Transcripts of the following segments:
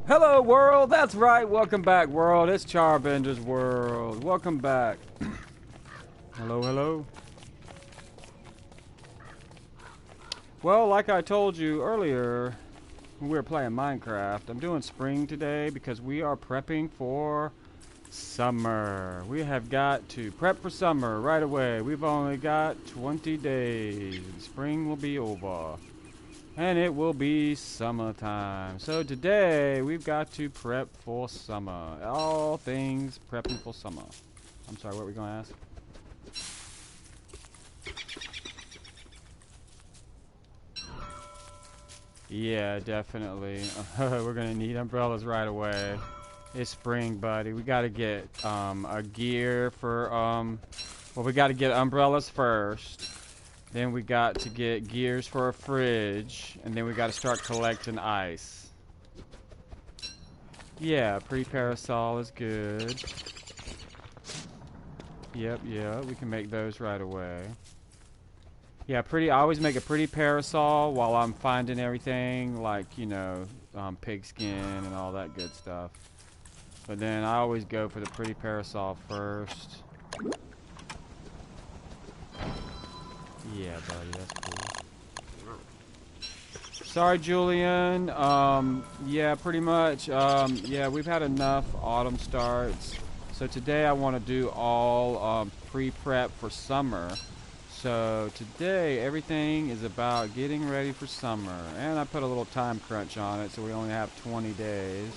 Hello, world. That's right. Welcome back, world. It's Charbender's world. Welcome back. Hello, hello. Well, like I told you earlier when we were playing Minecraft, I'm doing spring today because we are prepping for summer. We have got to prep for summer right away. We've only got 20 days. Spring will be over. And it will be summertime. So today, we've got to prep for summer. All things prepping for summer. I'm sorry, what were we going to ask? Yeah, definitely. We're going to need umbrellas right away. It's spring, buddy. We got to get a gear for... well, we got to get umbrellas first. Then we got to get gears for a fridge, and then we got to start collecting ice. Yeah, pre-parasol is good. Yep, we can make those right away. Yeah, I always make a pretty parasol while I'm finding everything, like, you know, pigskin and all that good stuff. But then I always go for the pretty parasol first. Yeah, buddy, that's cool. Sorry, Julian. Yeah, pretty much. Yeah, we've had enough autumn starts. So today I want to do all pre-prep for summer. So today everything is about getting ready for summer. And I put a little time crunch on it, so we only have 20 days.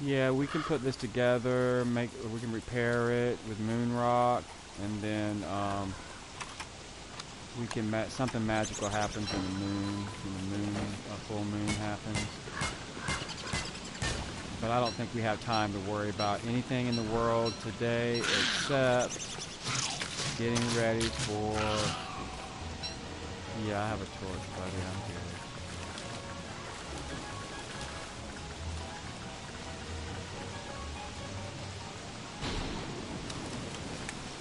Yeah, we can put this together, we can repair it with moon rock, and then we can something magical happens when a full moon happens. But I don't think we have time to worry about anything in the world today except getting ready for... Yeah, I have a torch, buddy, I'm here.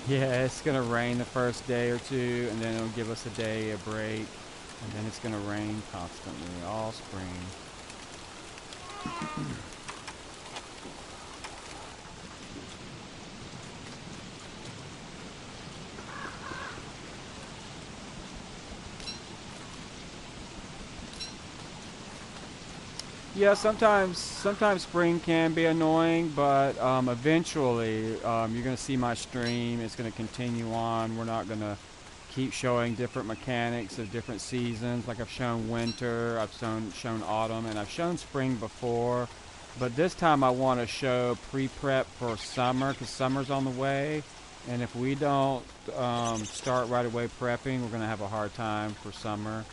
Yeah, it's gonna rain the first day or two, and then it'll give us a day a break, and then it's gonna rain constantly all spring. Yeah, sometimes spring can be annoying, but eventually you're going to see my stream. It's going to continue on. We're not going to keep showing different mechanics of different seasons. Like I've shown winter, I've shown autumn, and I've shown spring before. But this time I want to show pre-prep for summer, because summer's on the way. And if we don't start right away prepping, we're going to have a hard time for summer.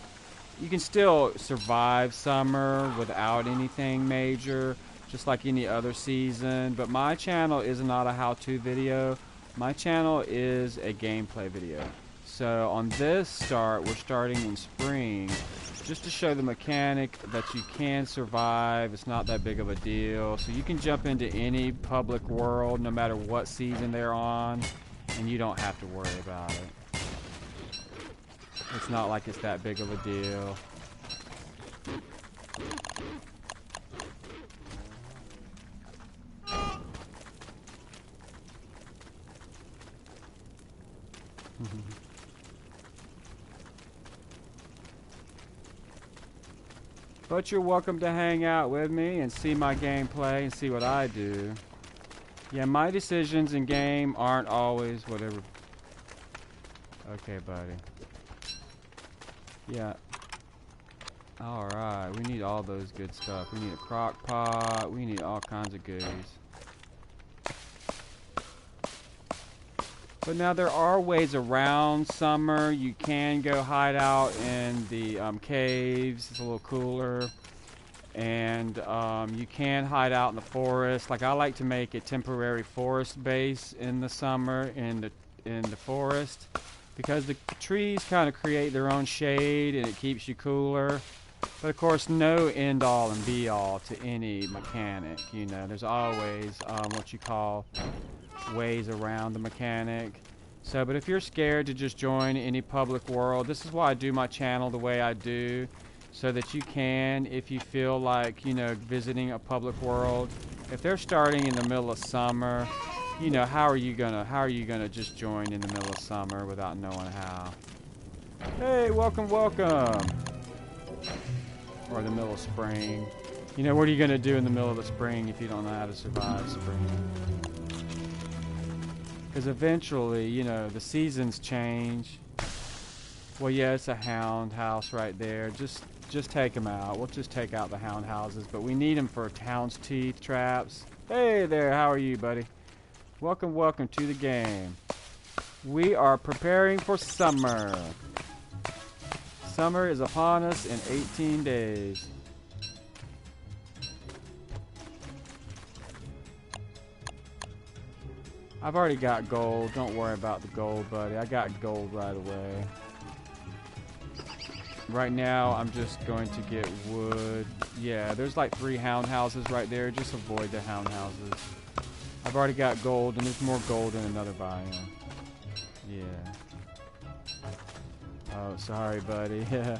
You can still survive summer without anything major, just like any other season. But my channel is not a how-to video. My channel is a gameplay video. So on this start, we're starting in spring, just to show the mechanic that you can survive. It's not that big of a deal. So you can jump into any public world, no matter what season they're on, and you don't have to worry about it. It's not like it's that big of a deal. But you're welcome to hang out with me and see my gameplay and see what I do. Yeah, my decisions in game aren't always whatever. Okay, buddy. Yeah. Alright, we need all those good stuff. We need a crock pot. We need all kinds of goodies. But now there are ways around summer. You can go hide out in the caves. It's a little cooler. And you can hide out in the forest. Like I like to make a temporary forest base in the summer in the forest. Because the trees kind of create their own shade and it keeps you cooler. But of course, no end all and be all to any mechanic. You know, there's always what you call ways around the mechanic. So, but if you're scared to just join any public world, this is why I do my channel the way I do, so that you can, if you feel like, you know, visiting a public world. If they're starting in the middle of summer, you know, how are you gonna just join in the middle of summer without knowing how? Hey, welcome, welcome. Or the middle of spring. You know, what are you gonna do in the middle of the spring if you don't know how to survive spring? Because eventually, you know, the seasons change. Well, yeah, it's a hound house right there. Just take them out. We'll just take out the hound houses, but we need them for hound's teeth traps. Hey there, how are you, buddy? Welcome, welcome to the game. We are preparing for summer. Summer is upon us in 18 days. I've already got gold. Don't worry about the gold, buddy. I got gold right away. Right now, I'm just going to get wood. Yeah, there's like 3 hound houses right there. Just avoid the hound houses. I've already got gold, and there's more gold in another biome. Yeah. Oh, sorry, buddy. Yeah.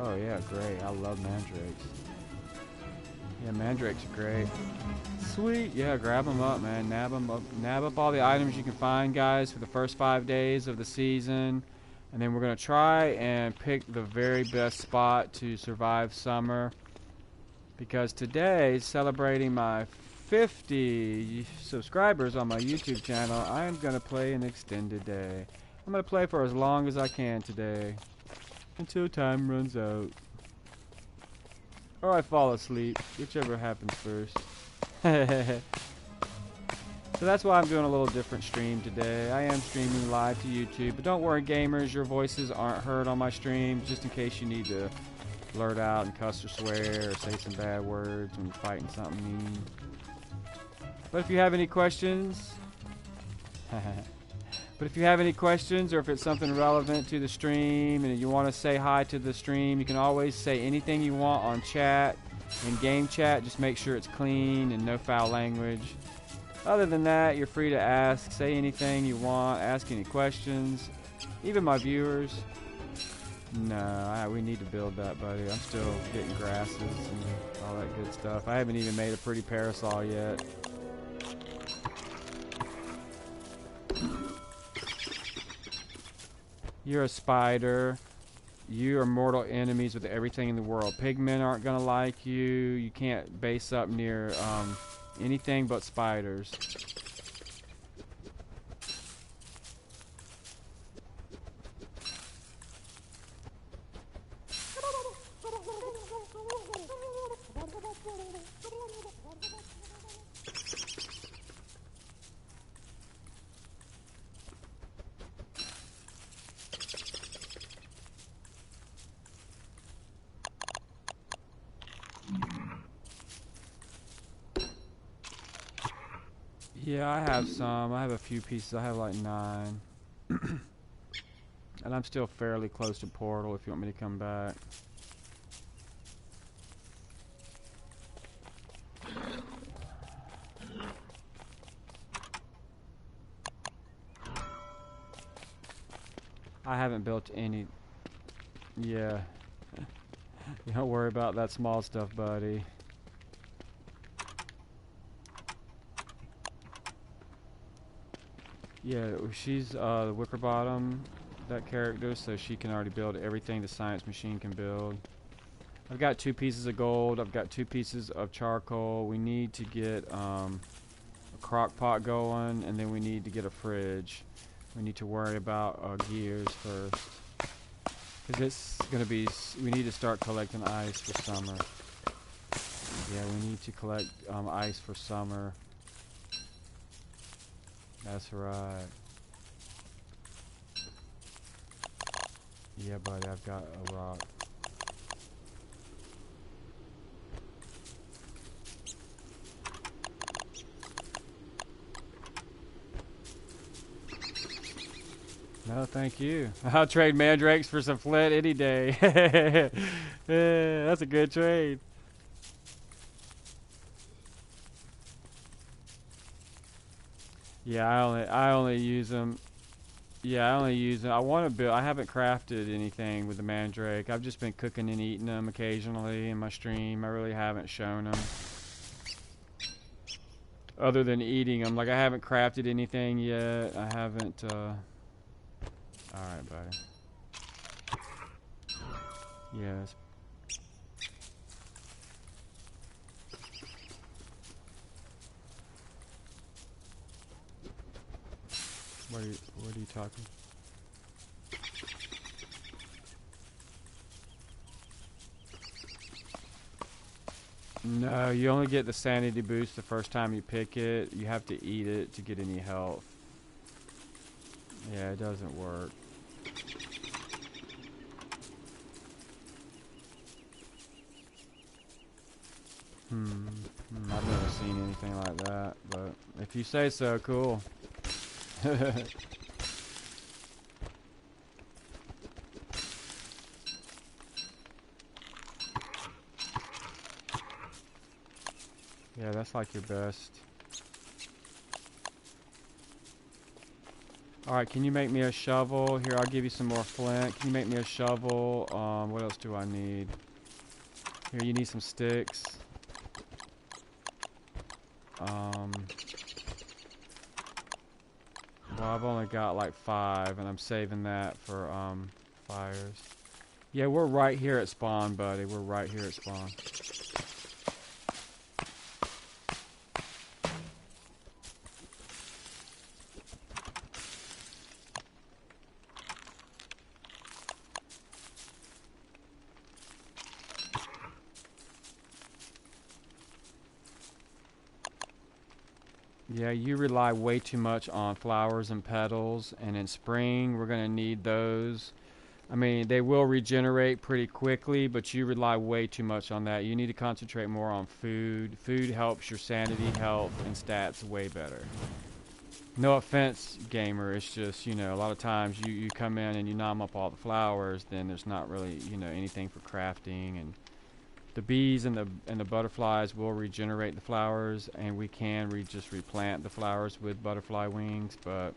Oh yeah, great. I love mandrakes. Yeah, mandrakes are great. Sweet. Yeah, grab them up, man. Nab them up. Nab up all the items you can find, guys, for the first 5 days of the season. And then we're going to try and pick the very best spot to survive summer. Because today, celebrating my 50 subscribers on my YouTube channel, I am going to play an extended day. I'm going to play for as long as I can today. Until time runs out. Or I fall asleep, whichever happens first. So that's why I'm doing a little different stream today. I am streaming live to YouTube, but don't worry gamers, your voices aren't heard on my stream, just in case you need to blurt out and cuss or swear or say some bad words when you're fighting something mean. But if you have any questions... But if you have any questions or if it's something relevant to the stream and you want to say hi to the stream, you can always say anything you want on chat, in game chat. Just make sure it's clean and no foul language. Other than that, you're free to ask, say anything you want, ask any questions. Even my viewers. No, we need to build that, buddy. I'm still getting grasses and all that good stuff. I haven't even made a pretty parasol yet. You're a spider. You are mortal enemies with everything in the world. Pigmen aren't gonna like you. You can't base up near anything but spiders. Yeah, I have some. I have a few pieces. I have like 9. And I'm still fairly close to Portal if you want me to come back. I haven't built any... Yeah. Don't worry about that small stuff, buddy. Yeah, she's the Wicker Bottom, that character, so she can already build everything the science machine can build. I've got 2 pieces of gold. I've got 2 pieces of charcoal. We need to get a crock pot going, and then we need to get a fridge. We need to worry about gears first. Because it's going to be... We need to start collecting ice for summer. Yeah, we need to collect ice for summer. That's right. Yeah, buddy, I've got a rock. Oh, thank you. I'll trade mandrakes for some flint any day. Yeah, that's a good trade. Yeah, I only use them. Yeah, I only use them. I want to build. I haven't crafted anything with the mandrake. I've just been cooking and eating them occasionally in my stream. I really haven't shown them other than eating them. Like I haven't crafted anything yet. I haven't. All right, buddy. Yes. What are you talking? No, you only get the sanity boost the first time you pick it. You have to eat it to get any health. Yeah, it doesn't work. I've never seen anything like that, but if you say so, cool. Yeah, that's like your best. Alright, can you make me a shovel? Here, I'll give you some more flint. Can you make me a shovel? What else do I need? Here, you need some sticks. Well, I've only got like 5, and I'm saving that for, fires. Yeah, we're right here at spawn, buddy. We're right here at spawn. Yeah, you rely way too much on flowers and petals, and in spring we're going to need those. I mean, they will regenerate pretty quickly, but you rely way too much on that. You need to concentrate more on food. Food helps your sanity, health, and stats way better. No offense, gamer, it's just, you know, a lot of times you come in and you nom up all the flowers, then there's not really, you know, anything for crafting, and the bees and the butterflies will regenerate the flowers, and we can just replant the flowers with butterfly wings, but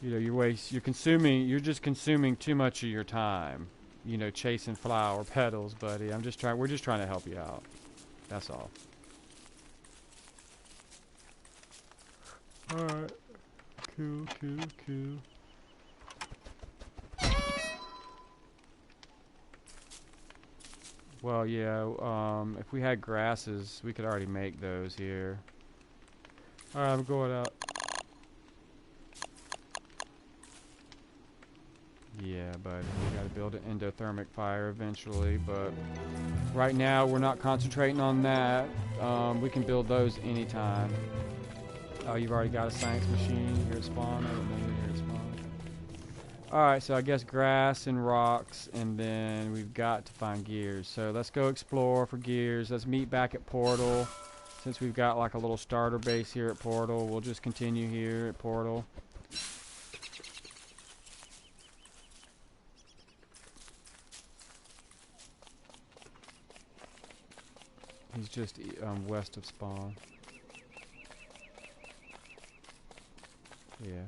you know, you're just consuming too much of your time, you know, chasing flower petals, buddy. We're just trying to help you out. That's all. Alright. Cool, cool, cool. Well, yeah, if we had grasses, we could already make those here. Alright, I'm going out. Yeah, but we gotta build an endothermic fire eventually, but right now we're not concentrating on that. We can build those anytime. Oh, you've already got a science machine here at spawn? I don't know you're here at spawn. Alright, so I guess grass and rocks, and then we've got to find gears. So let's go explore for gears. Let's meet back at Portal. Since we've got like a little starter base here at Portal, we'll just continue here at Portal. He's just west of spawn. Yeah.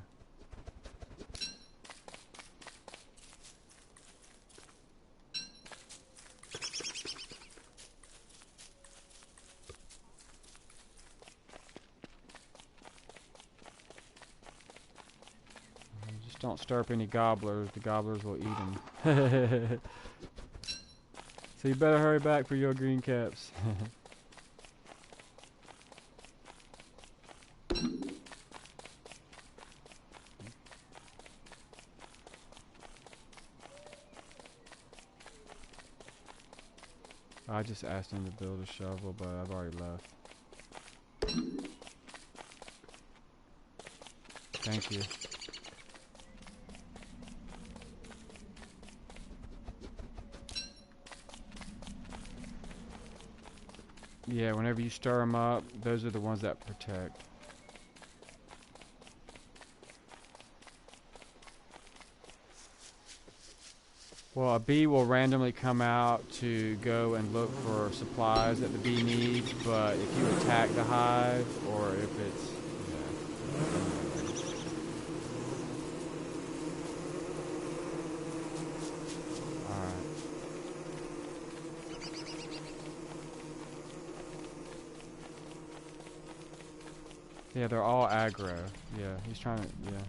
Just don't stir up any gobblers. The gobblers will eat them. So you better hurry back for your green caps. I just asked him to build a shovel, but I've already left. Thank you. Yeah, whenever you stir them up, those are the ones that protect. Well, a bee will randomly come out to go and look for supplies that the bee needs, but if you attack the hive, or if it's... Yeah. Alright. Yeah, they're all aggro. Yeah, he's trying to... Yeah.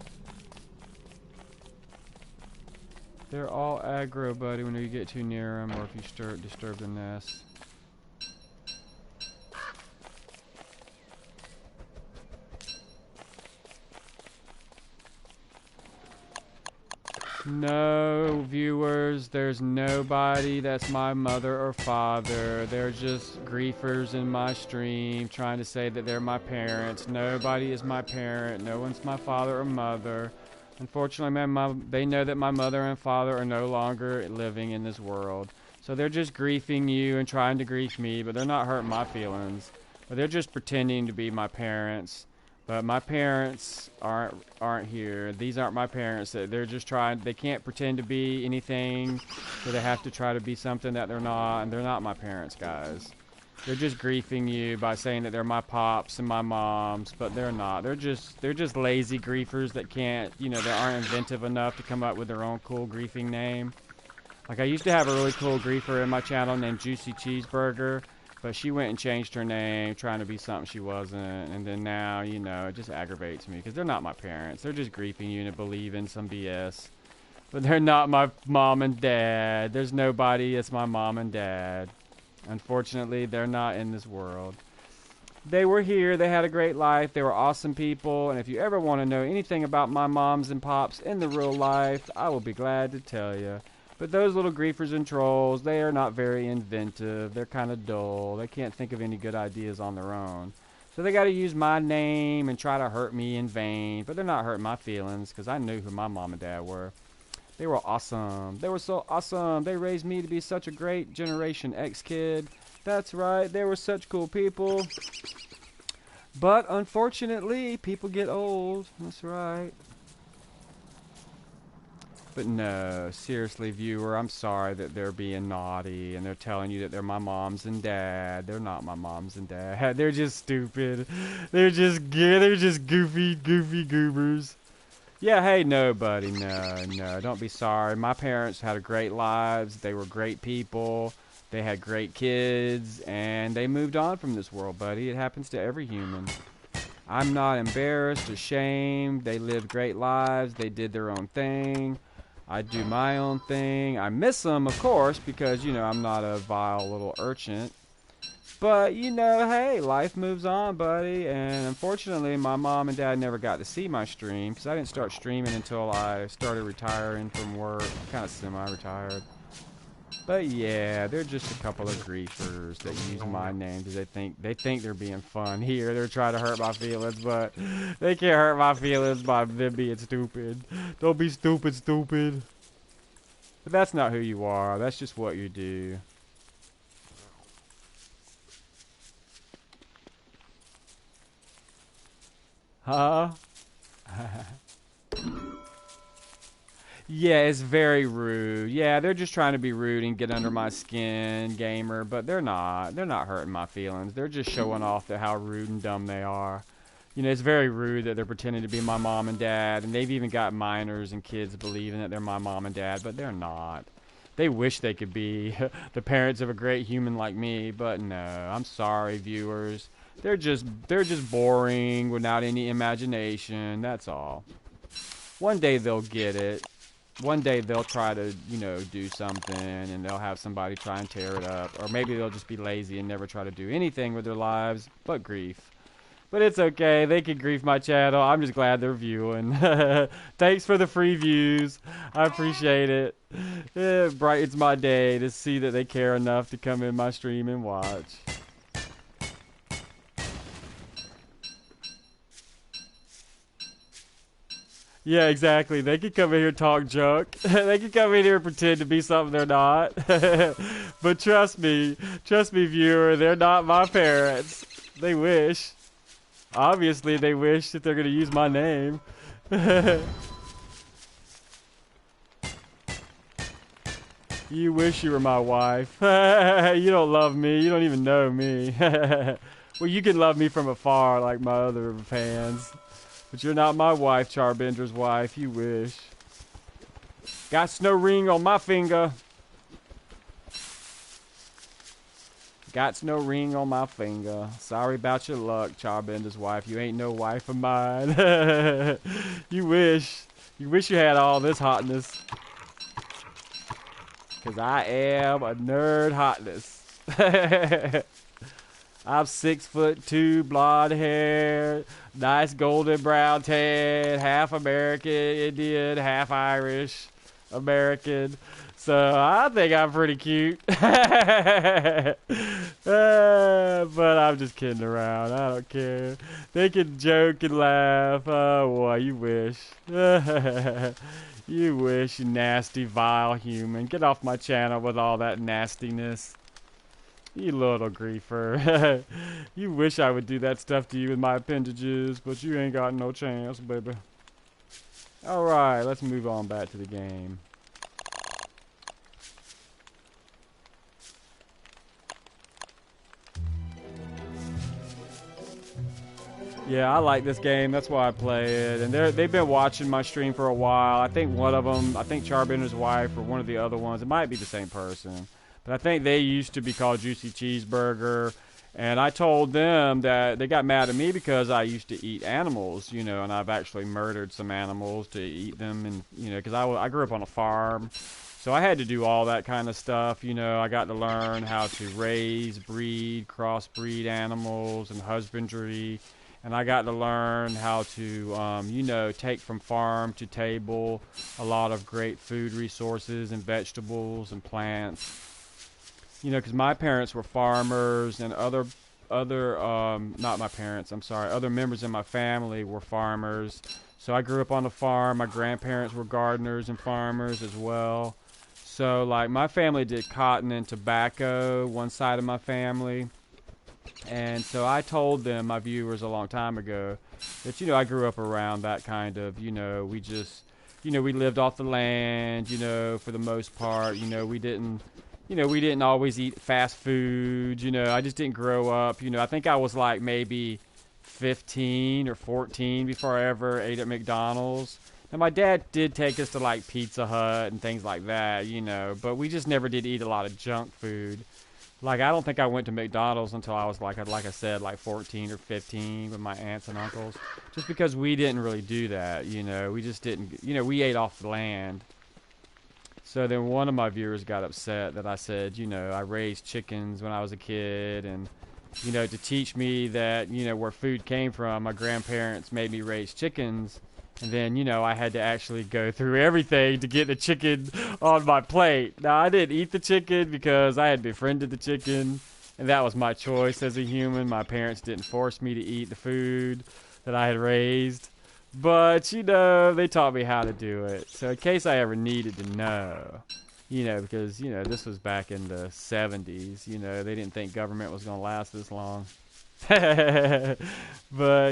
They're all aggro, buddy, when you get too near them, or if you disturb the nest. No, viewers, there's nobody that's my mother or father. They're just griefers in my stream trying to say that they're my parents. Nobody is my parent. No one's my father or mother. Unfortunately, they know that my mother and father are no longer living in this world. So they're just griefing you and trying to grief me, but they're not hurting my feelings. But they're just pretending to be my parents. But my parents aren't here. These aren't my parents. They're just trying. They can't pretend to be anything, so they have to try to be something that they're not. And they're not my parents, guys. They're just griefing you by saying that they're my pops and my moms, but they're not. They're just lazy griefers that can't, you know, they aren't inventive enough to come up with their own cool griefing name. Like I used to have a really cool griefer in my channel named Juicy Cheeseburger. But she went and changed her name, trying to be something she wasn't. And then now, you know, it just aggravates me. Because they're not my parents. They're just griefing you and believing some BS. But they're not my mom and dad. There's nobody that's my mom and dad. Unfortunately, they're not in this world. They were here. They had a great life. They were awesome people. And if you ever want to know anything about my moms and pops in the real life, I will be glad to tell you. But those little griefers and trolls, they are not very inventive. They're kind of dull. They can't think of any good ideas on their own. So they got to use my name and try to hurt me in vain. But they're not hurting my feelings because I knew who my mom and dad were. They were awesome. They were so awesome. They raised me to be such a great Generation X kid. That's right. They were such cool people. But unfortunately, people get old. That's right. But no, seriously, viewer, I'm sorry that they're being naughty and they're telling you that they're my moms and dad. They're not my moms and dad. They're just stupid. They're just goofy goobers. Yeah, hey, no, buddy, no, don't be sorry. My parents had a great lives. They were great people. They had great kids, and they moved on from this world, buddy. It happens to every human. I'm not embarrassed, ashamed. They lived great lives. They did their own thing. I do my own thing. I miss them, of course, because, you know, I'm not a vile little urchin. But, you know, hey, life moves on, buddy. And unfortunately, my mom and dad never got to see my stream because I didn't start streaming until I started retiring from work. Kind of semi-retired. But yeah, they're just a couple of griefers that use my name because they think they're being fun here. They're trying to hurt my feelings, but they can't hurt my feelings by them being stupid. Don't be stupid. But that's not who you are. That's just what you do. Huh? Yeah, it's very rude. Yeah, they're just trying to be rude and get under my skin, gamer, but they're not. They're not hurting my feelings. They're just showing off how rude and dumb they are. You know, it's very rude that they're pretending to be my mom and dad, and they've even got minors and kids believing that they're my mom and dad, but they're not. They wish they could be the parents of a great human like me, but no. I'm sorry, viewers. They're just boring without any imagination. That's all. One day they'll get it. One day they'll try to, you know, do something and they'll have somebody try and tear it up. Or maybe they'll just be lazy and never try to do anything with their lives but grief. But it's okay. They can grief my channel. I'm just glad they're viewing. Thanks for the free views. I appreciate it. It brightens my day to see that they care enough to come in my stream and watch. Yeah, exactly. They can come in here and talk junk. They can come in here and pretend to be something they're not. But trust me, viewer, they're not my parents. They wish. Obviously, they wish that they're going to use my name. You wish you were my wife. You don't love me. You don't even know me. Well, you can love me from afar like my other fans. But you're not my wife, Charbender's wife. You wish. Got no ring on my finger. Got no ring on my finger. Sorry about your luck, Charbender's wife. You ain't no wife of mine. You wish. You wish you had all this hotness. Because I am a nerd hotness. I'm 6'2", blonde hair, nice golden brown tan, half American Indian, half Irish American. So I think I'm pretty cute. But I'm just kidding around. I don't care. They can joke and laugh. Oh boy, you wish. You wish, you nasty, vile human. Get off my channel with all that nastiness. You little griefer. You wish I would do that stuff to you with my appendages, but you ain't got no chance, baby. Alright, let's move on back to the game. Yeah, I like this game. That's why I play it. And they've been watching my stream for a while. I think one of them, I think Charbender's wife or one of the other ones, it might be the same person. But I think they used to be called Juicy Cheeseburger. And I told them that they got mad at me because I used to eat animals, you know, and I've actually murdered some animals to eat them. And, you know, because I grew up on a farm. So I had to do all that kind of stuff, you know. I got to learn how to raise, breed, crossbreed animals and husbandry. And I got to learn how to, you know, take from farm to table a lot of great food resources and vegetables and plants. You know, because my parents were farmers and other not my parents, I'm sorry, other members in my family were farmers. So I grew up on a farm. My grandparents were gardeners and farmers as well. So, like, my family did cotton and tobacco, one side of my family. And so I told them, my viewers, a long time ago, that, you know, I grew up around that kind of, you know, we just, you know, we lived off the land, you know, for the most part. You know, we didn't always eat fast food, you know. I just didn't grow up, you know. I think I was like maybe 15 or 14 before I ever ate at McDonald's. And my dad did take us to like Pizza Hut and things like that, you know, but we just never did eat a lot of junk food. Like, I don't think I went to McDonald's until I was like I said, like 14 or 15 with my aunts and uncles. Just because we didn't really do that, you know. We just didn't, you know, we ate off the land. So then one of my viewers got upset that I said, you know, I raised chickens when I was a kid. And, you know, to teach me that, you know, where food came from, my grandparents made me raise chickens. And then, you know, I had to actually go through everything to get the chicken on my plate. Now, I didn't eat the chicken because I had befriended the chicken, and that was my choice as a human. My parents didn't force me to eat the food that I had raised. But, you know, they taught me how to do it. So in case I ever needed to know, you know, because, you know, this was back in the 70s. You know, they didn't think government was going to last this long. But,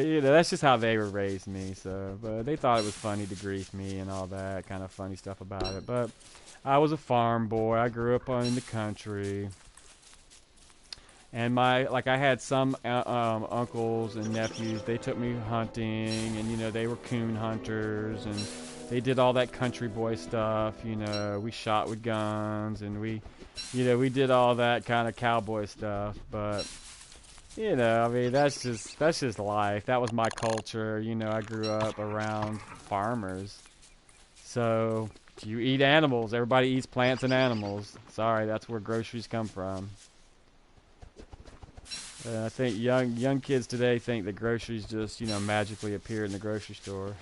you know, that's just how they were raised me. So, but they thought it was funny to grief me and all that kind of funny stuff about it. But I was a farm boy. I grew up in the country. And I had some uncles and nephews. They took me hunting, and, you know, they were coon hunters, and they did all that country boy stuff. You know, we shot with guns, and we did all that kind of cowboy stuff. But, you know, I mean, that's just life. That was my culture. You know, I grew up around farmers. So you eat animals. Everybody eats plants and animals. Sorry, that's where groceries come from. I think young kids today think that groceries just, you know, magically appear in the grocery store.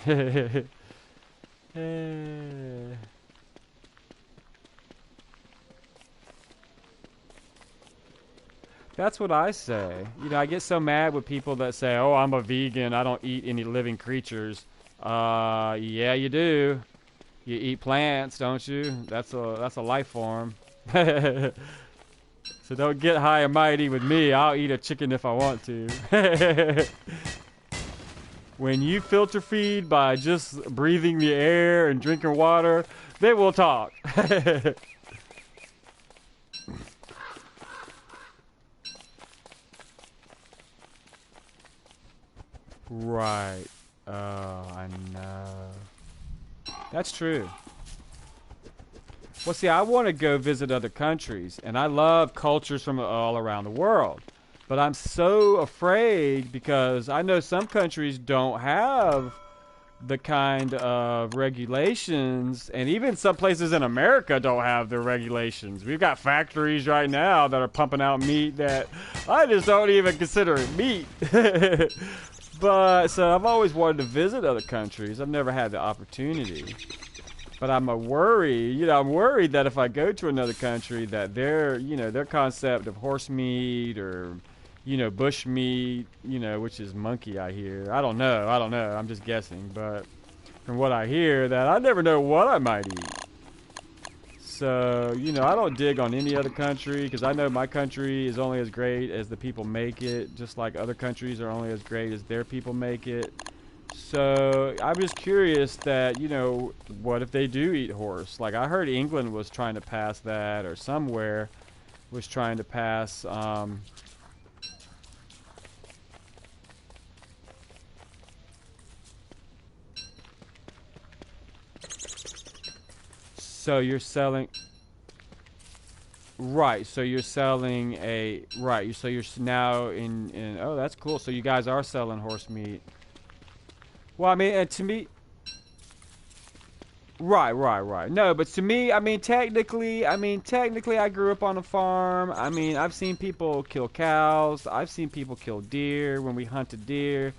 That's what I say. You know, I get so mad with people that say, "Oh, I'm a vegan. I don't eat any living creatures." Yeah, you do. You eat plants, don't you? That's a life form. So don't get high and mighty with me. I'll eat a chicken if I want to. When you filter feed by just breathing the air and drinking water, then we'll talk. Right. Oh, I know. That's true. Well, see, I want to go visit other countries, and I love cultures from all around the world. But I'm so afraid because I know some countries don't have the kind of regulations, and even some places in America don't have the regulations. We've got factories right now that are pumping out meat that I just don't even consider it meat. But so I've always wanted to visit other countries. I've never had the opportunity. But I'm I'm worried that if I go to another country that their concept of horse meat or bush meat, which is monkey, I hear. I don't know. I'm just guessing. But from what I hear, that I never know what I might eat. So, I don't dig on any other country because I know my country is only as great as the people make it, just like other countries are only as great as their people make it. So, I'm just curious that, what if they do eat horse? Like, I heard England was trying to pass that, or somewhere was trying to pass, so you're selling... Right, so you're selling a... Right, so you're now in... Oh, that's cool. So you guys are selling horse meat. Well, I mean, and to me... Right. No, but to me, technically, I grew up on a farm. I've seen people kill cows. I've seen people kill deer when we hunted deer.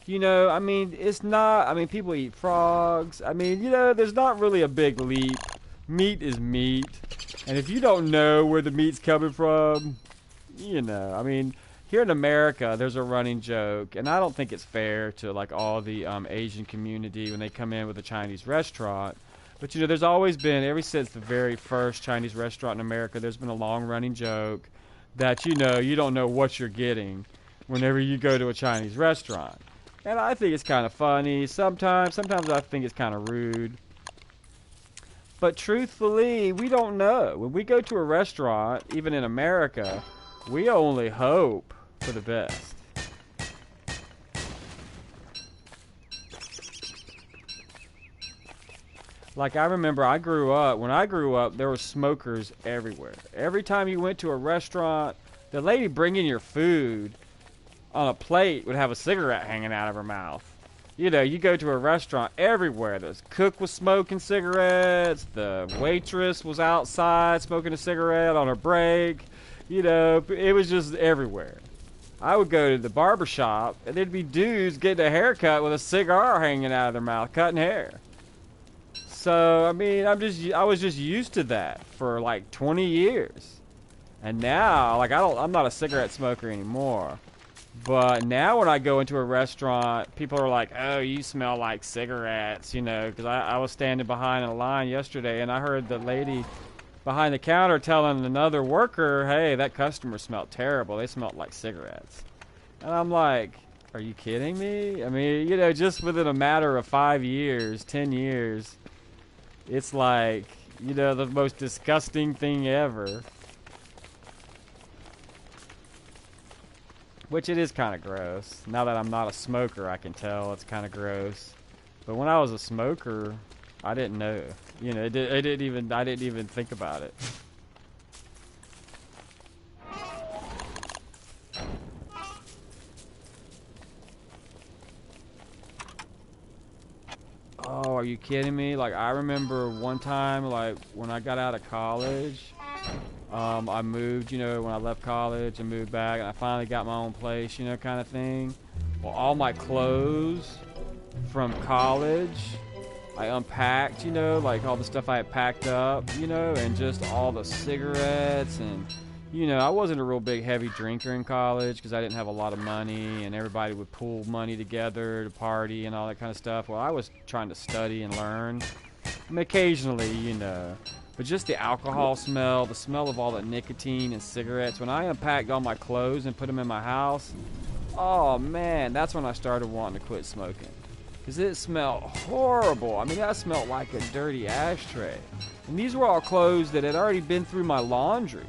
It's not... people eat frogs. There's not really a big leap. Meat is meat. And if you don't know where the meat's coming from, here in America, there's a running joke, and I don't think it's fair to like all the Asian community when they come in with a Chinese restaurant. But there's always been, ever since the very first Chinese restaurant in America, there's been a long running joke that you don't know what you're getting whenever you go to a Chinese restaurant. And I think it's kind of funny. Sometimes I think it's kind of rude. But truthfully, we don't know. When we go to a restaurant, even in America, we only hope for the best. Like, I remember when I grew up, there were smokers everywhere. Every time you went to a restaurant, the lady bringing your food on a plate would have a cigarette hanging out of her mouth. You go to a restaurant everywhere. The cook was smoking cigarettes. The waitress was outside smoking a cigarette on her break. It was just everywhere. I would go to the barber shop, and there'd be dudes getting a haircut with a cigar hanging out of their mouth, cutting hair. So, I was just used to that for like 20 years. And now, I'm not a cigarette smoker anymore. But now when I go into a restaurant, people are like, oh, you smell like cigarettes, because I was standing behind a line yesterday, and I heard the lady behind the counter telling another worker, hey, that customer smelled terrible. They smelled like cigarettes. And I'm like, are you kidding me? Just within a matter of 5 years, 10 years, it's like, the most disgusting thing ever. Which it is kind of gross. Now that I'm not a smoker, I can tell it's kind of gross. But when I was a smoker, I didn't know. I didn't even think about it. Oh, are you kidding me? Like, I remember one time, like, when I got out of college, I moved, when I left college, I moved back, and I finally got my own place, kind of thing. Well, all my clothes from college, I unpacked, like all the stuff I had packed up, and just all the cigarettes, and, I wasn't a real big heavy drinker in college because I didn't have a lot of money, and everybody would pool money together to party and all that kind of stuff. Well, I was trying to study and learn. Occasionally, but just the alcohol smell, the smell of all the nicotine and cigarettes. When I unpacked all my clothes and put them in my house, oh man, that's when I started wanting to quit smoking. Because it smelled horrible. That smelled like a dirty ashtray. And these were all clothes that had already been through my laundry.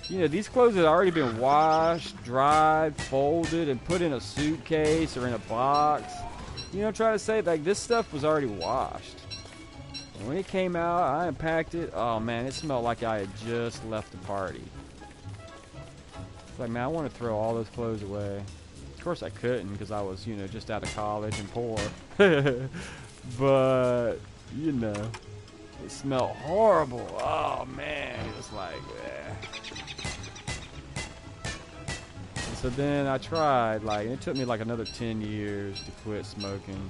You know, these clothes had already been washed, dried, folded, and put in a suitcase or in a box. You know, I'm trying to say, like, this stuff was already washed. And when it came out, I unpacked it. Oh, man, it smelled like I had just left the party. It's like, man, I want to throw all those clothes away. Of course I couldn't because I was, you know, just out of college and poor. But, you know, it smelled horrible. Oh, man, it was like, So then I tried, like, and it took me like another 10 years to quit smoking.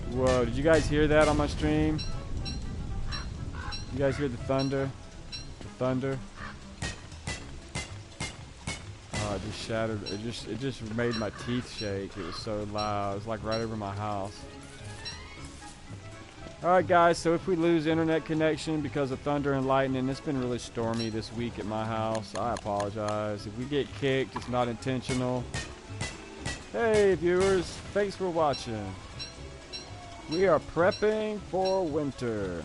Whoa, did you guys hear that on my stream? You guys hear the thunder? The thunder? Oh, it just shattered. It just made my teeth shake. It was so loud. It was like right over my house. Alright guys, so if we lose internet connection because of thunder and lightning, it's been really stormy this week at my house. I apologize. If we get kicked, it's not intentional. Hey viewers, thanks for watching. We are prepping for winter.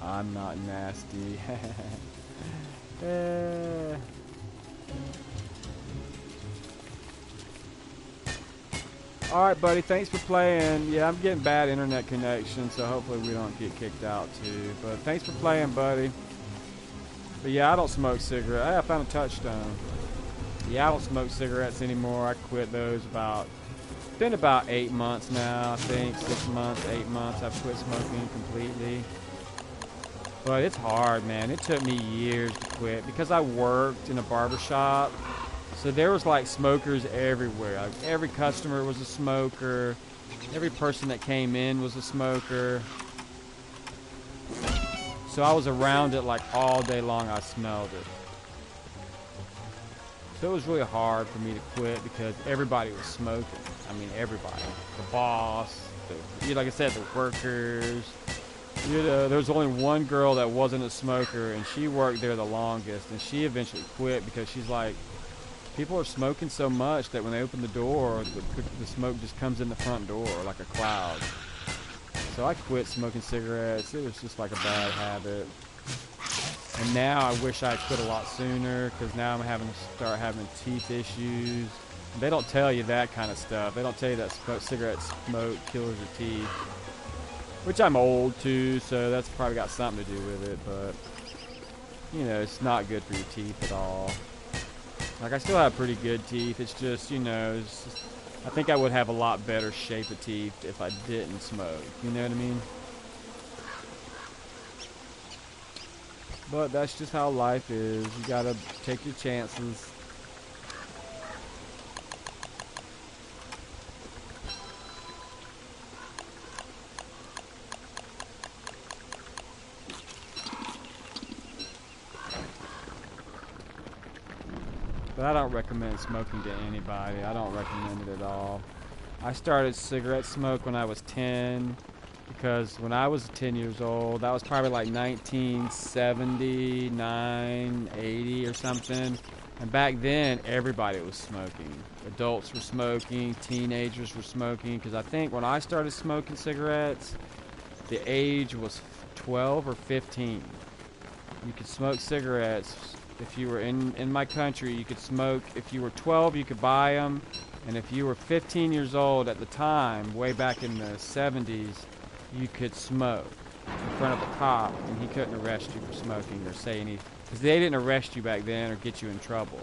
I'm not nasty. Alright buddy, thanks for playing. Yeah, I'm getting bad internet connection, so hopefully we don't get kicked out too. But thanks for playing, buddy. But yeah, I don't smoke cigarettes. Hey, I found a touchstone. Yeah, I don't smoke cigarettes anymore. I quit those it's been about 8 months now, I think. 6 months, 8 months. I've quit smoking completely. But it's hard, man. It took me years to quit because I worked in a barber shop. So there was like smokers everywhere. Like every customer was a smoker. Every person that came in was a smoker. So I was around it like all day long. I smelled it. So it was really hard for me to quit because everybody was smoking. I mean, everybody. The boss, like I said, the workers. You know, there was only one girl that wasn't a smoker, and she worked there the longest. And she eventually quit because she's like, people are smoking so much that when they open the door, the smoke just comes in the front door like a cloud. So I quit smoking cigarettes. It was just like a bad habit. And now I wish I had quit a lot sooner because now I'm having to start having teeth issues. They don't tell you that kind of stuff. They don't tell you that cigarette smoke kills your teeth. Which I'm old too, so that's probably got something to do with it. But, you know, it's not good for your teeth at all. Like, I still have pretty good teeth. It's just, you know, I think I would have a lot better shape of teeth if I didn't smoke. You know what I mean? But that's just how life is. You gotta take your chances. But I don't recommend smoking to anybody. I don't recommend it at all. I started cigarette smoke when I was 10. Because when I was 10 years old, that was probably like 1979, 80 or something. And back then, everybody was smoking. Adults were smoking, teenagers were smoking. Because I think when I started smoking cigarettes, the age was 12 or 15. You could smoke cigarettes if you were in my country. You could smoke. If you were 12, you could buy them. And if you were 15 years old at the time, way back in the 70s, you could smoke in front of a cop, and he couldn't arrest you for smoking or say anything. Because they didn't arrest you back then or get you in trouble.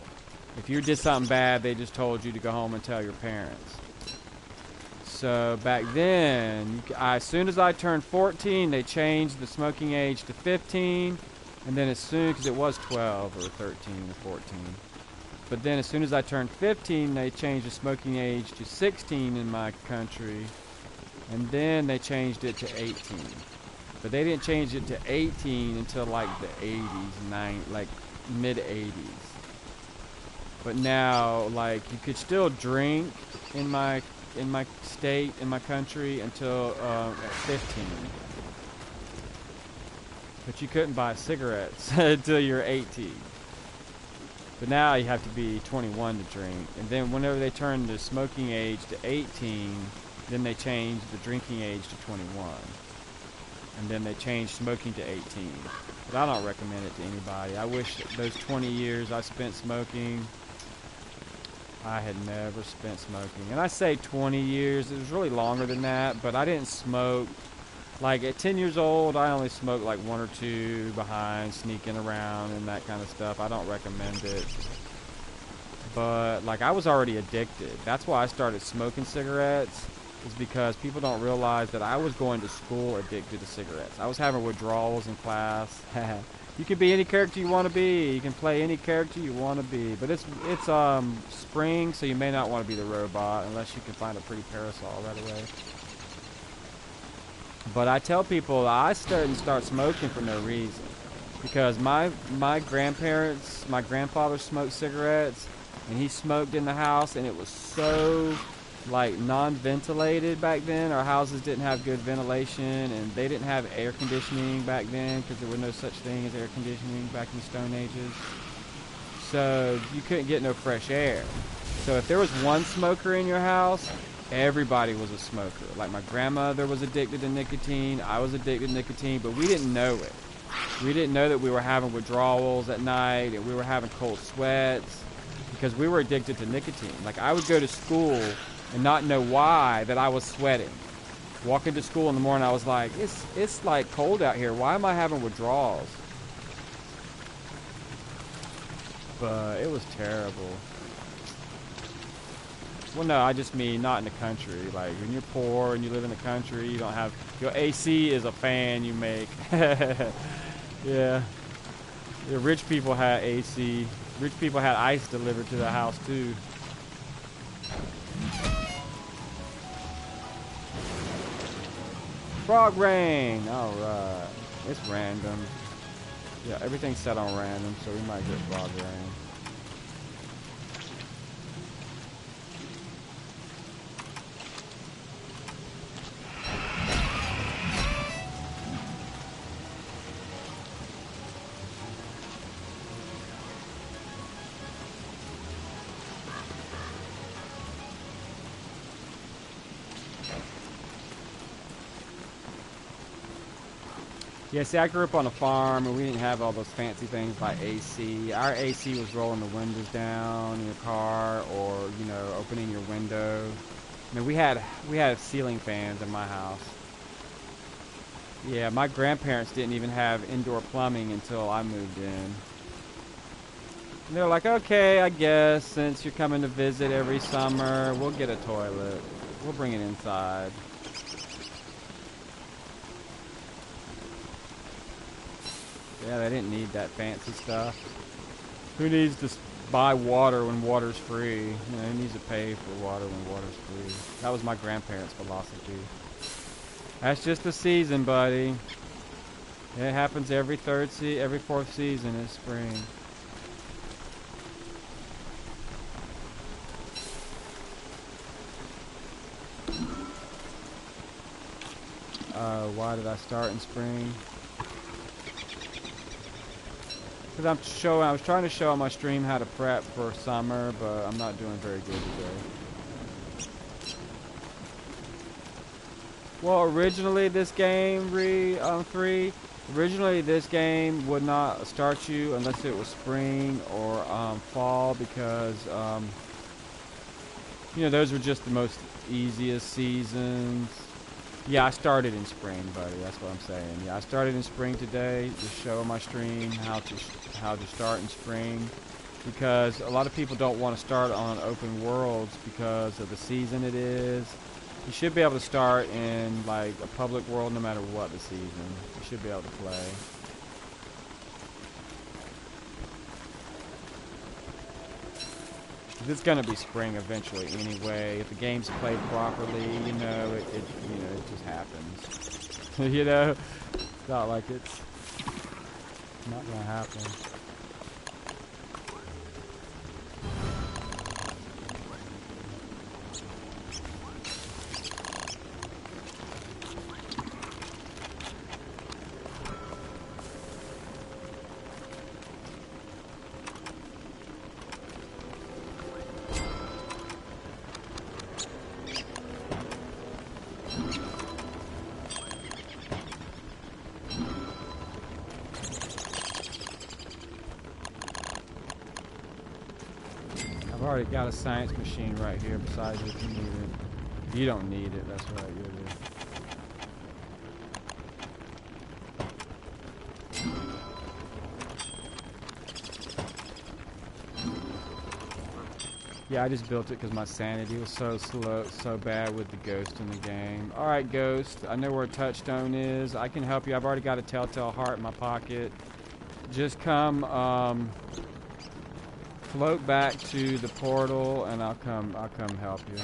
If you did something bad, they just told you to go home and tell your parents. So back then, as soon as I turned 14, they changed the smoking age to 15. And then as soon, because it was 12 or 13 or 14. But then as soon as I turned 15, they changed the smoking age to 16 in my country. And then they changed it to 18. But they didn't change it to 18 until like the 80s, like mid-80s. But now, like, you could still drink in my state, in my country, until at 15. But you couldn't buy cigarettes until you're 18. But now you have to be 21 to drink. And then whenever they turn the smoking age to 18, then they change the drinking age to 21. And then they change smoking to 18. But I don't recommend it to anybody. I wish those 20 years I spent smoking, I had never spent smoking. And I say 20 years, it was really longer than that, but I didn't smoke. Like at 10 years old, I only smoked like 1 or 2 behind, sneaking around and that kind of stuff. I don't recommend it. But like I was already addicted. That's why I started smoking cigarettes, is because people don't realize that I was going to school addicted to cigarettes. I was having withdrawals in class. You can be any character you want to be. You can play any character you want to be. But it's spring, so you may not want to be the robot unless you can find a pretty parasol right away. But I tell people I didn't start smoking for no reason. Because my grandparents, my grandfather smoked cigarettes, and he smoked in the house, and it was so like non-ventilated back then. Our houses didn't have good ventilation, and they didn't have air conditioning back then because there was no such thing as air conditioning back in the Stone Ages. So you couldn't get no fresh air. So if there was one smoker in your house, everybody was a smoker. Like my grandmother was addicted to nicotine, I was addicted to nicotine, but we didn't know it. We didn't know that we were having withdrawals at night and we were having cold sweats because we were addicted to nicotine. Like I would go to school and not know why that I was sweating. Walking to school in the morning, I was like, it's like cold out here. Why am I having withdrawals? But it was terrible. Well, no, I just mean not in the country. Like when you're poor and you live in the country, you don't have your AC is a fan you make. Yeah. The rich people had AC. Rich people had ice delivered to their house too. Frog rain! Alright. It's random. Yeah, everything's set on random, so we might get frog rain. Yeah, see, I grew up on a farm, and we didn't have all those fancy things like AC. Our AC was rolling the windows down in your car, or you know, opening your window. I mean, we had ceiling fans in my house. Yeah, my grandparents didn't even have indoor plumbing until I moved in. And they're like, okay, I guess since you're coming to visit every summer, we'll get a toilet. We'll bring it inside. Yeah, they didn't need that fancy stuff. Who needs to buy water when water's free? You know, who needs to pay for water when water's free? That was my grandparents' philosophy. That's just the season, buddy. It happens every fourth season is spring. Why did I start in spring? Because I was trying to show on my stream how to prep for summer, but I'm not doing very good today. Well, originally this game, originally this game would not start you unless it was spring or fall, because you know, those were just the most easiest seasons. Yeah, I started in spring, buddy. That's what I'm saying. Yeah, I started in spring today to show on my stream how to start in spring, because a lot of people don't want to start on open worlds because of the season it is. You should be able to start in like a public world no matter what the season. You should be able to play. It's gonna be spring eventually anyway. If the game's played properly, you know, it just happens. You know, it's not like it's not gonna happen. I've already got a science machine right here beside you if you need it. You don't need it, that's right, you do. Yeah, I just built it because my sanity was so bad with the ghost in the game. Alright, ghost, I know where a touchstone is. I can help you. I've already got a telltale heart in my pocket. Just come, float back to the portal and I'll come help you.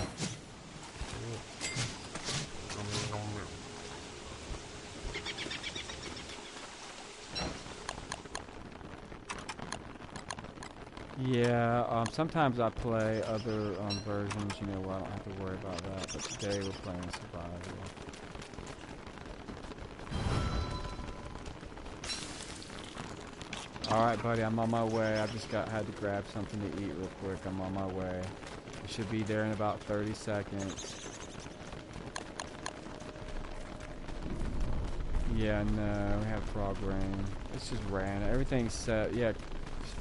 Yeah, sometimes I play other versions, you know, where I don't have to worry about that, but today we're playing survival. Alright, buddy, I'm on my way. I just had to grab something to eat real quick. I'm on my way. I should be there in about 30 seconds. Yeah, no, we have frog rain. It's just random. Everything's set. Yeah,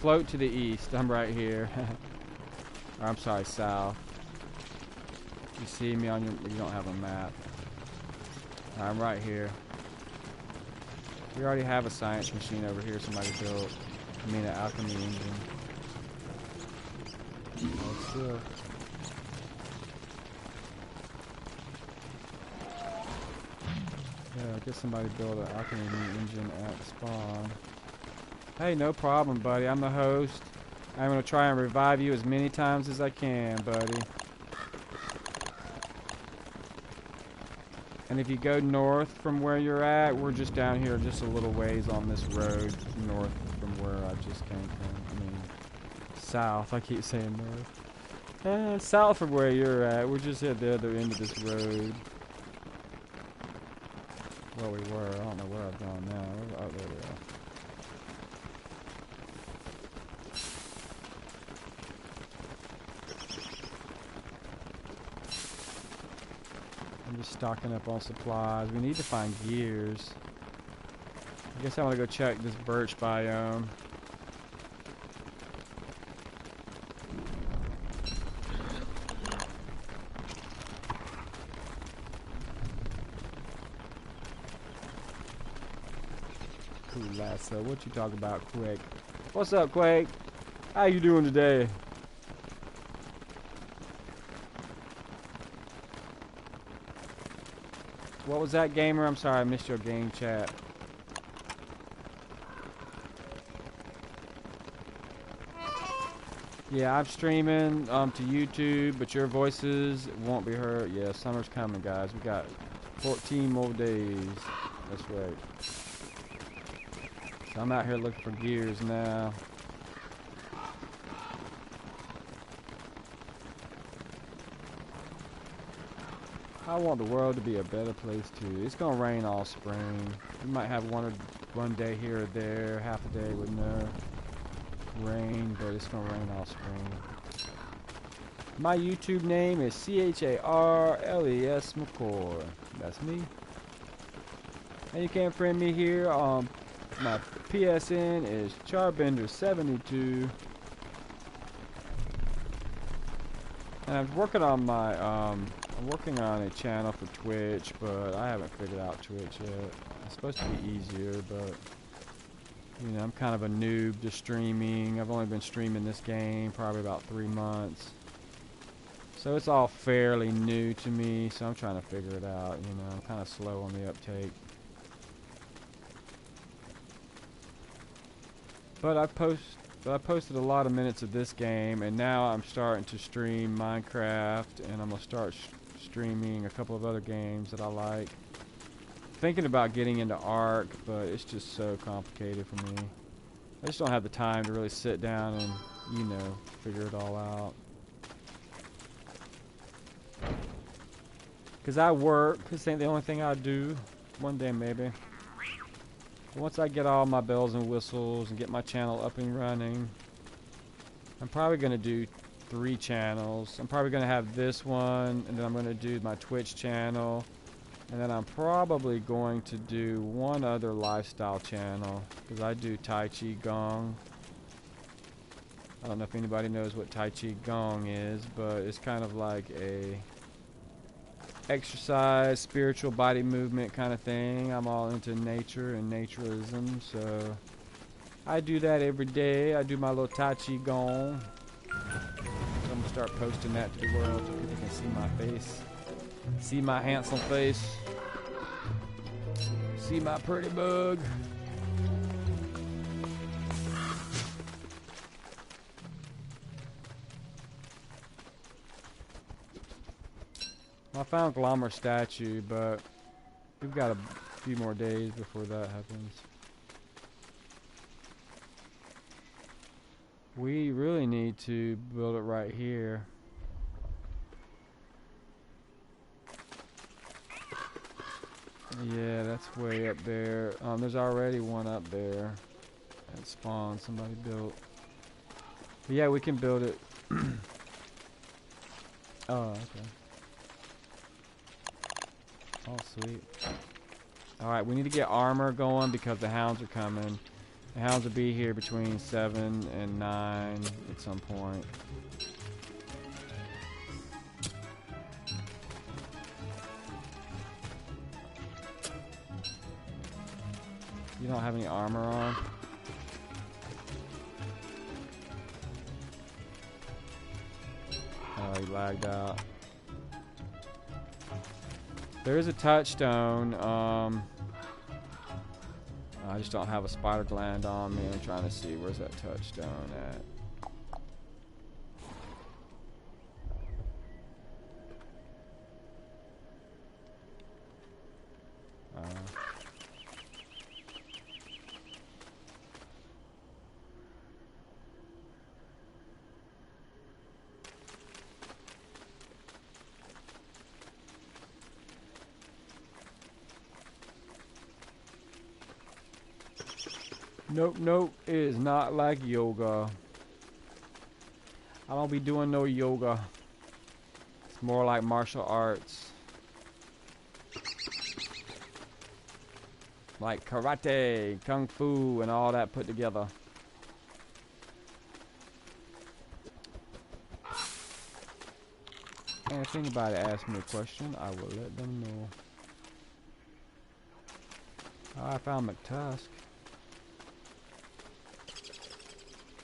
float to the east. I'm right here. Or, I'm sorry, south. You see me on your... You don't have a map. I'm right here. We already have a science machine over here somebody built. I mean, an alchemy engine. Oh, still. Yeah, I guess somebody built an alchemy engine at spawn. Hey, no problem, buddy. I'm the host. I'm going to try and revive you as many times as I can, buddy. And if you go north from where you're at, we're just down here just a little ways on this road north from where I just came from. I mean, south. I keep saying north. South from where you're at. We're just at the other end of this road. Well, we were. I don't know where I've gone now. Oh, there we are. I'm just stocking up on supplies. We need to find gears. I guess I want to go check this birch biome. Cool, lasso. What you talking about, Quake? What's up, Quake? How you doing today? What was that, gamer? I'm sorry, I missed your game chat. Yeah, I'm streaming to YouTube, but your voices won't be heard. Yeah, summer's coming, guys. We got 14 more days. That's right. So I'm out here looking for gears now. I want the world to be a better place too. It's gonna rain all spring. We might have one day here or there, half a day with no rain, but it's gonna rain all spring. My YouTube name is CHARLES McCoy. That's me. And you can friend me here. My PSN is Charbender72. And I'm working on my I'm working on a channel for Twitch, but I haven't figured out Twitch yet. It's supposed to be easier, but you know, I'm kind of a noob to streaming. I've only been streaming this game probably about 3 months. So it's all fairly new to me, so I'm trying to figure it out, you know. I'm kind of slow on the uptake. But I posted a lot of minutes of this game, and now I'm starting to stream Minecraft, and I'm going to start streaming a couple of other games that I like. Thinking about getting into Ark, but it's just so complicated for me. I just don't have the time to really sit down and, you know, figure it all out. Because I work, this ain't the only thing I do. One day maybe. Once I get all my bells and whistles and get my channel up and running, I'm probably going to do 3 channels. I'm probably going to have this one, and then I'm going to do my Twitch channel, and then I'm probably going to do one other lifestyle channel, because I do Tai Chi Gong. I don't know if anybody knows what Tai Chi Gong is, but it's kind of like a exercise, spiritual body movement kind of thing. I'm all into nature and naturalism, so I do that every day. I do my little Tai Chi Gong. So I'm gonna start posting that to the world so people can see my face. See my handsome face. See my pretty bug. I found Glommer statue, but we've got a few more days before that happens. We really need to build it right here. Yeah, that's way up there. There's already one up there at spawn somebody built. But yeah, we can build it. Oh, okay. Oh, sweet. Alright, we need to get armor going because the hounds are coming. The hounds will be here between 7 and 9 at some point. You don't have any armor on? Oh, he lagged out. There is a touchstone. I just don't have a spider gland on me. I'm trying to see where's that touchstone at. Nope, nope, it is not like yoga. I don't be doing no yoga. It's more like martial arts. Like karate, kung fu, and all that put together. And if anybody asks me a question, I will let them know. Oh, I found McTusk.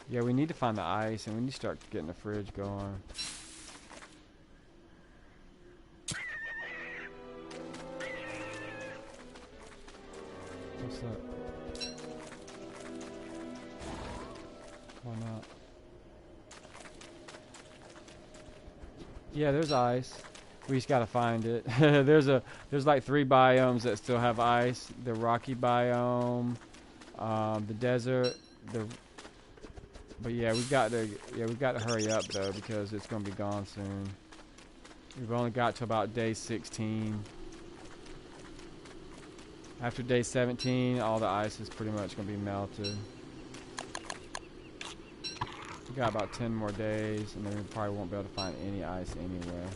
Yeah, we need to find the ice, and we need to start getting the fridge going. What's that? Why not? Yeah, there's ice. We just gotta find it. there's like 3 biomes that still have ice. The rocky biome, the desert, But yeah, we've got to hurry up though because it's gonna be gone soon. We've only got to about day 16. After day 17, all the ice is pretty much gonna be melted. We got about 10 more days, and then we probably won't be able to find any ice anywhere.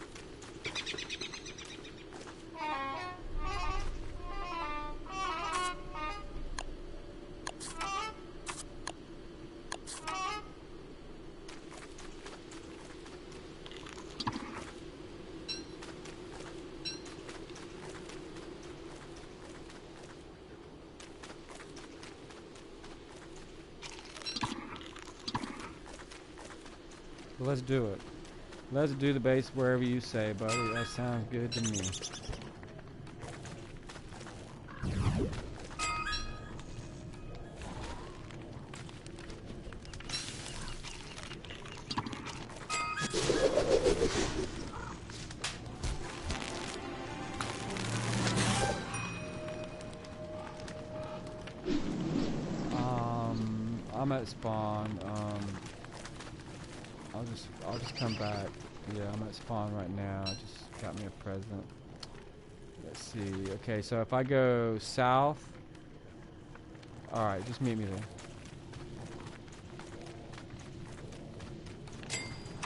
Let's do it. Let's do the base wherever you say, buddy. That sounds good to me. I'm at spawn. I'll just come back. Yeah, I'm at spawn right now. I just got me a present. Let's see. Okay, so if I go south. Alright, just meet me there.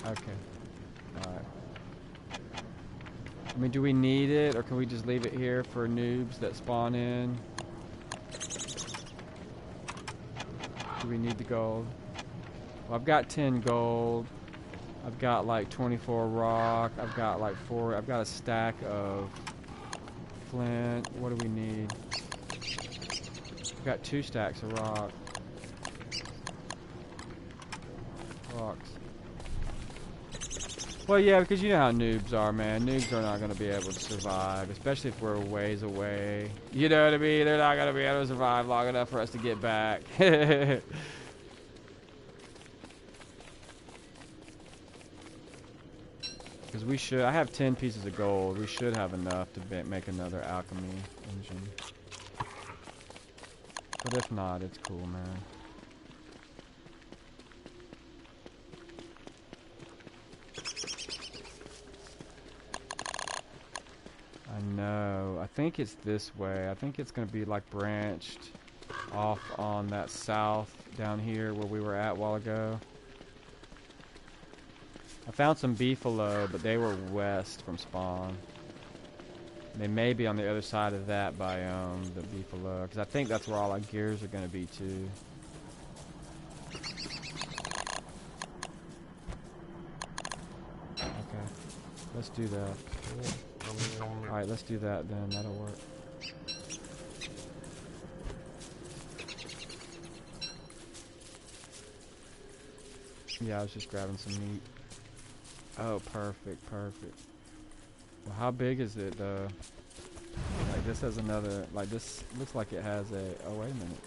Okay. Alright. I mean, do we need it, or can we just leave it here for noobs that spawn in? Do we need the gold? Well, I've got 10 gold. I've got like 24 rock. I've got like 4. I've got a stack of flint. What do we need? I've got 2 stacks of rock. Rocks. Well, yeah, because you know how noobs are, man. Noobs are not going to be able to survive, especially if we're ways away. You know what I mean? They're not going to be able to survive long enough for us to get back. Because we should, I have 10 pieces of gold. We should have enough to make another alchemy engine. But if not, it's cool, man. I know. I think it's this way. I think it's going to be like branched off on that south down here where we were at a while ago. I found some beefalo, but they were west from spawn. They may be on the other side of that biome, the beefalo, because I think that's where all our gears are going to be too. Okay, let's do that. Alright, let's do that then, that'll work. Yeah, I was just grabbing some meat. Oh, perfect, perfect. Well, how big is it though? Like this has another, like this looks like it has a, oh wait a minute.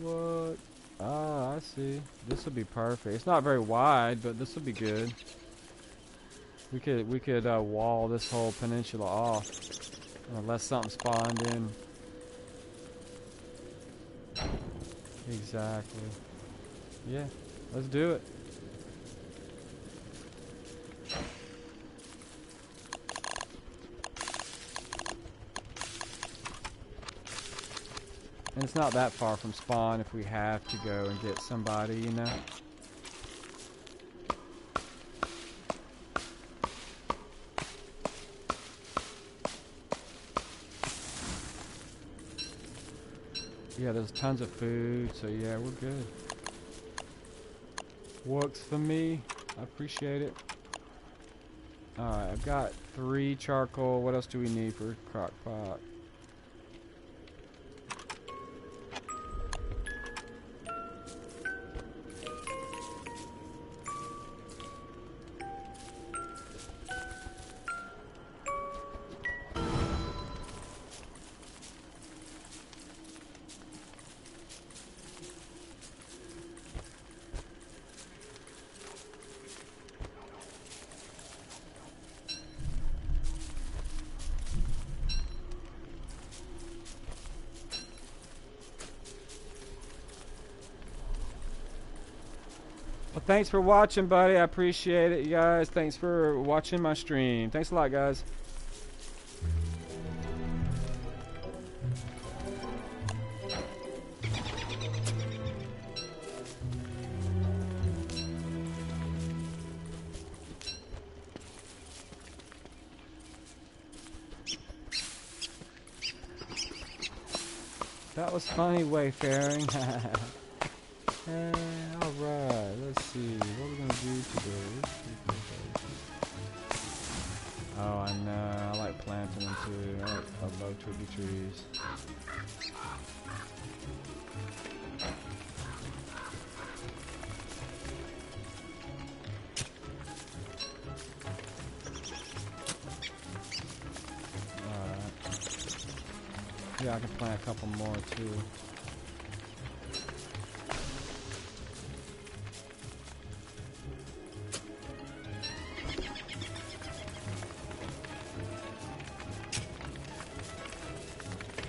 What? Ah, I see. This will be perfect. It's not very wide, but this will be good. We could wall this whole peninsula off unless something spawned in. Exactly. Yeah, let's do it. And it's not that far from spawn if we have to go and get somebody, you know? Yeah, there's tons of food, so yeah, we're good. Works for me. I appreciate it. Alright, I've got 3 charcoal. What else do we need for crock pot? Well, thanks for watching, buddy. I appreciate it, you guys. Thanks for watching my stream. Thanks a lot, guys. That was funny, wayfaring. Alright, let's see. What are we gonna do today? Oh, I know. I like planting them too. I love twiggy trees. Alright. Yeah, I can plant a couple more too.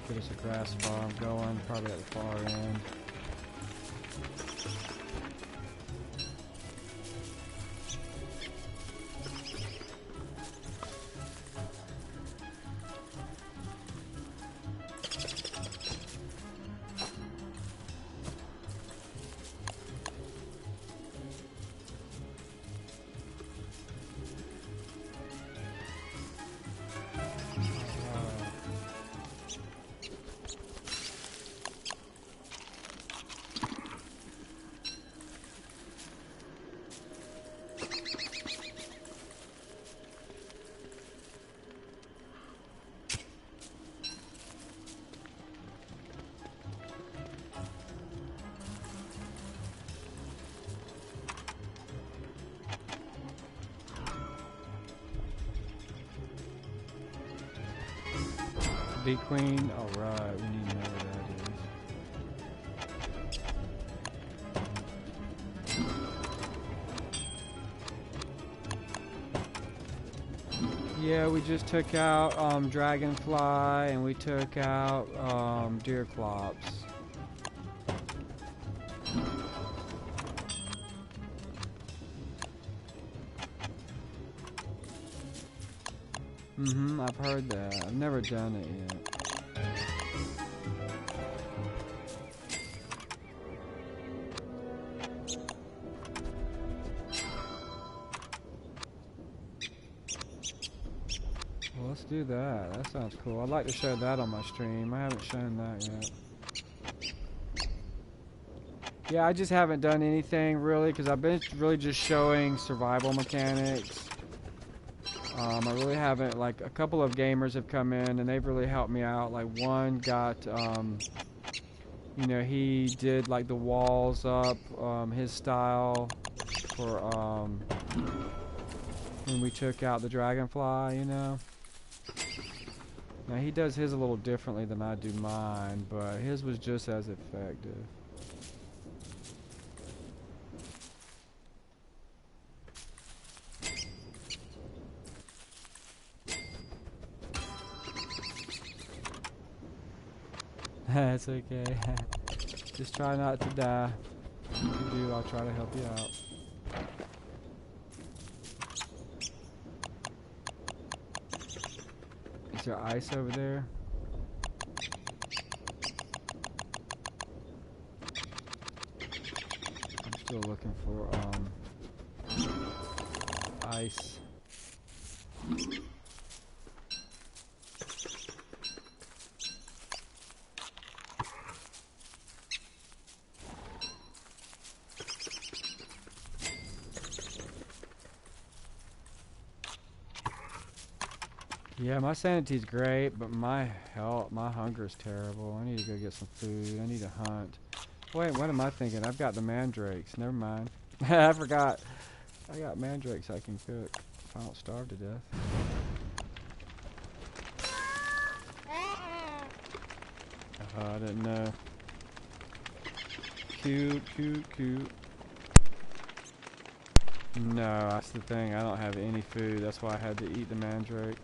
Get us a grass farm going, probably at the far end. Bee Queen? Alright, we need to know where that is. Yeah, we just took out Dragonfly and we took out Deerclops. I've heard that. I've never done it yet. Well, let's do that. That sounds cool. I'd like to show that on my stream. I haven't shown that yet. Yeah, I just haven't done anything really because I've been really just showing survival mechanics. I really haven't, like, a couple of gamers have come in and they've really helped me out. Like, one got, you know, he did, like, the walls up, his style for, when we took out the Dragonfly, you know. Now, he does his a little differently than I do mine, but his was just as effective. That's okay. Just try not to die. If you do, I'll try to help you out. Is there ice over there? I'm still looking for ice. Yeah, my sanity's great, but my health, my hunger's terrible. I need to go get some food. I need to hunt. Wait, what am I thinking? I've got the mandrakes. Never mind. I forgot. I got mandrakes I can cook if I don't starve to death. I didn't know. Cute, cute, cute. No, that's the thing. I don't have any food. That's why I had to eat the mandrake.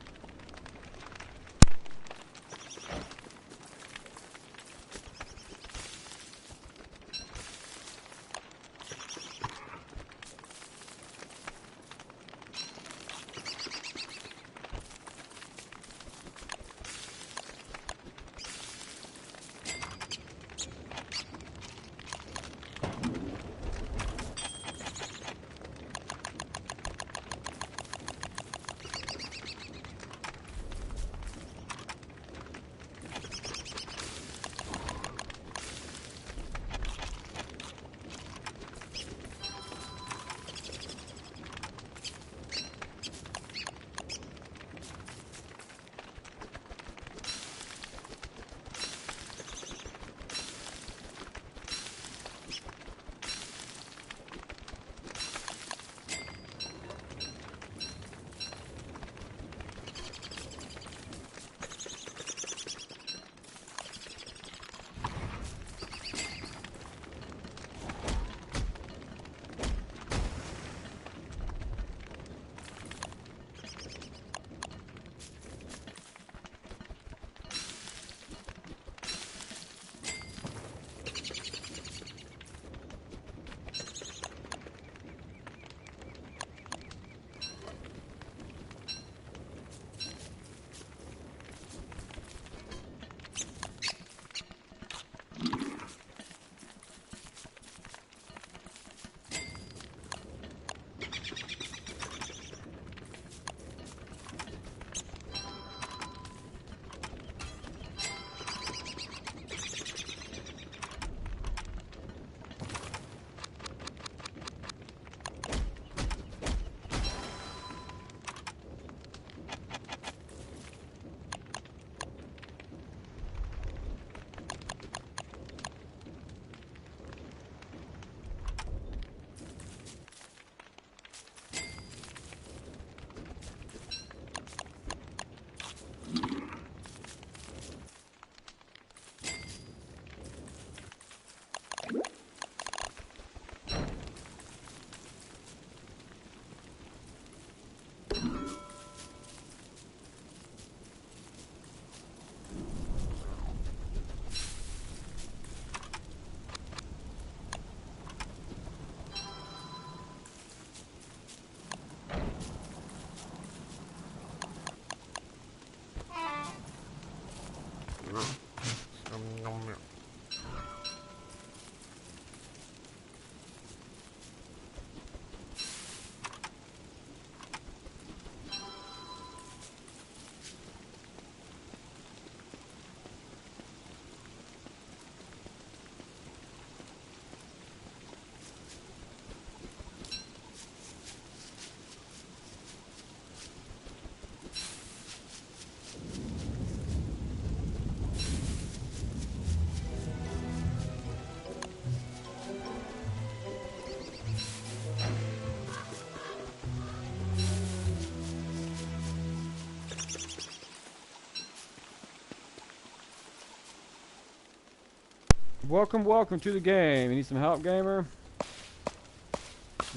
Welcome, welcome to the game. You need some help, gamer?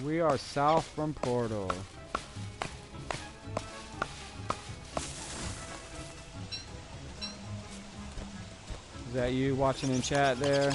We are south from Portal. Is that you watching in chat there?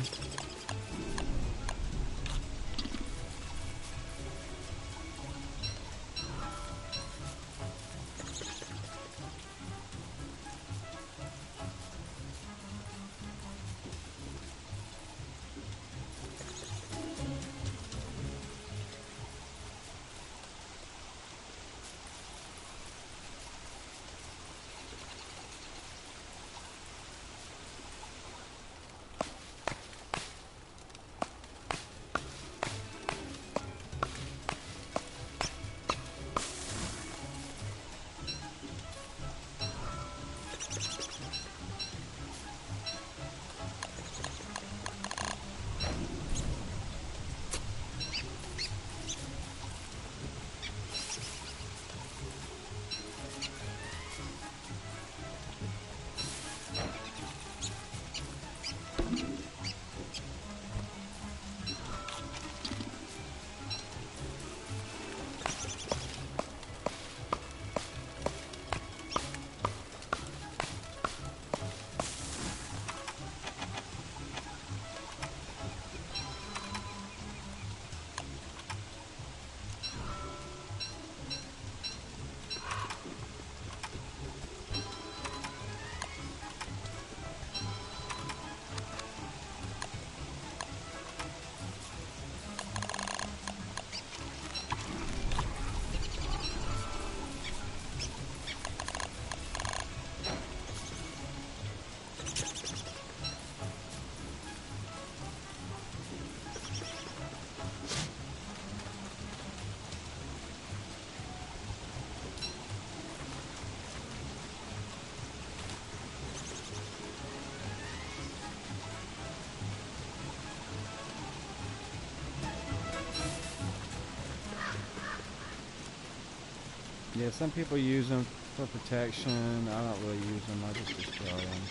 Yeah, some people use them for protection. I don't really use them. I just destroy them.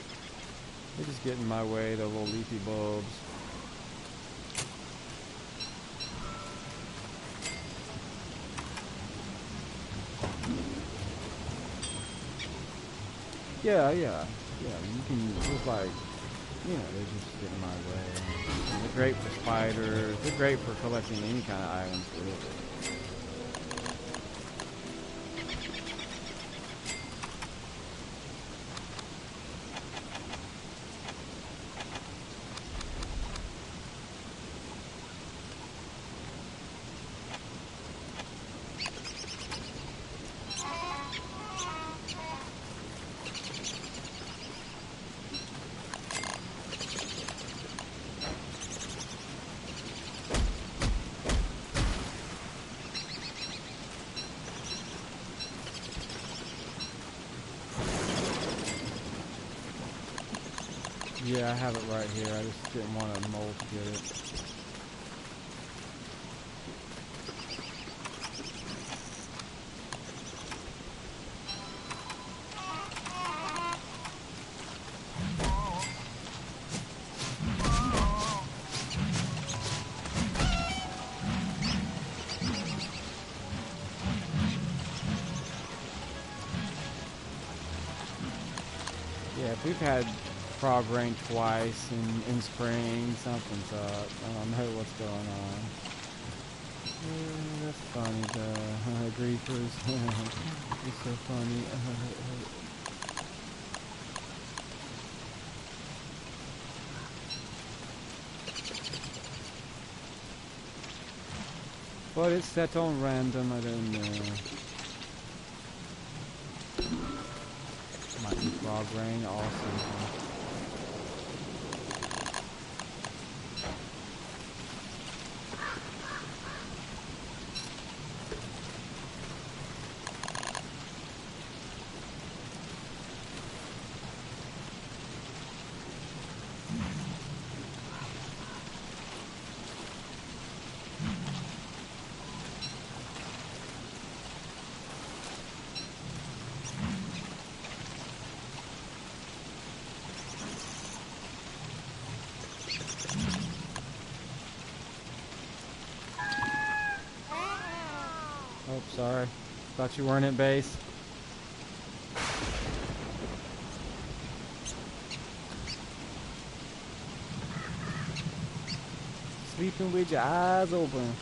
They just get in my way, the little leafy bulbs. Yeah. You can just like, they just get in my way. And they're great for spiders. They're great for collecting any kind of items, really. Yeah, I have it right here. I just didn't want a mole to get it. Yeah, we've had frog rain twice in spring. Something's up. I don't know what's going on. That's funny, the griefers. It's so funny. But it's set on random, I don't know. Might be frog rain also. Oh, sorry. Thought you weren't at base. Sleeping with your eyes open.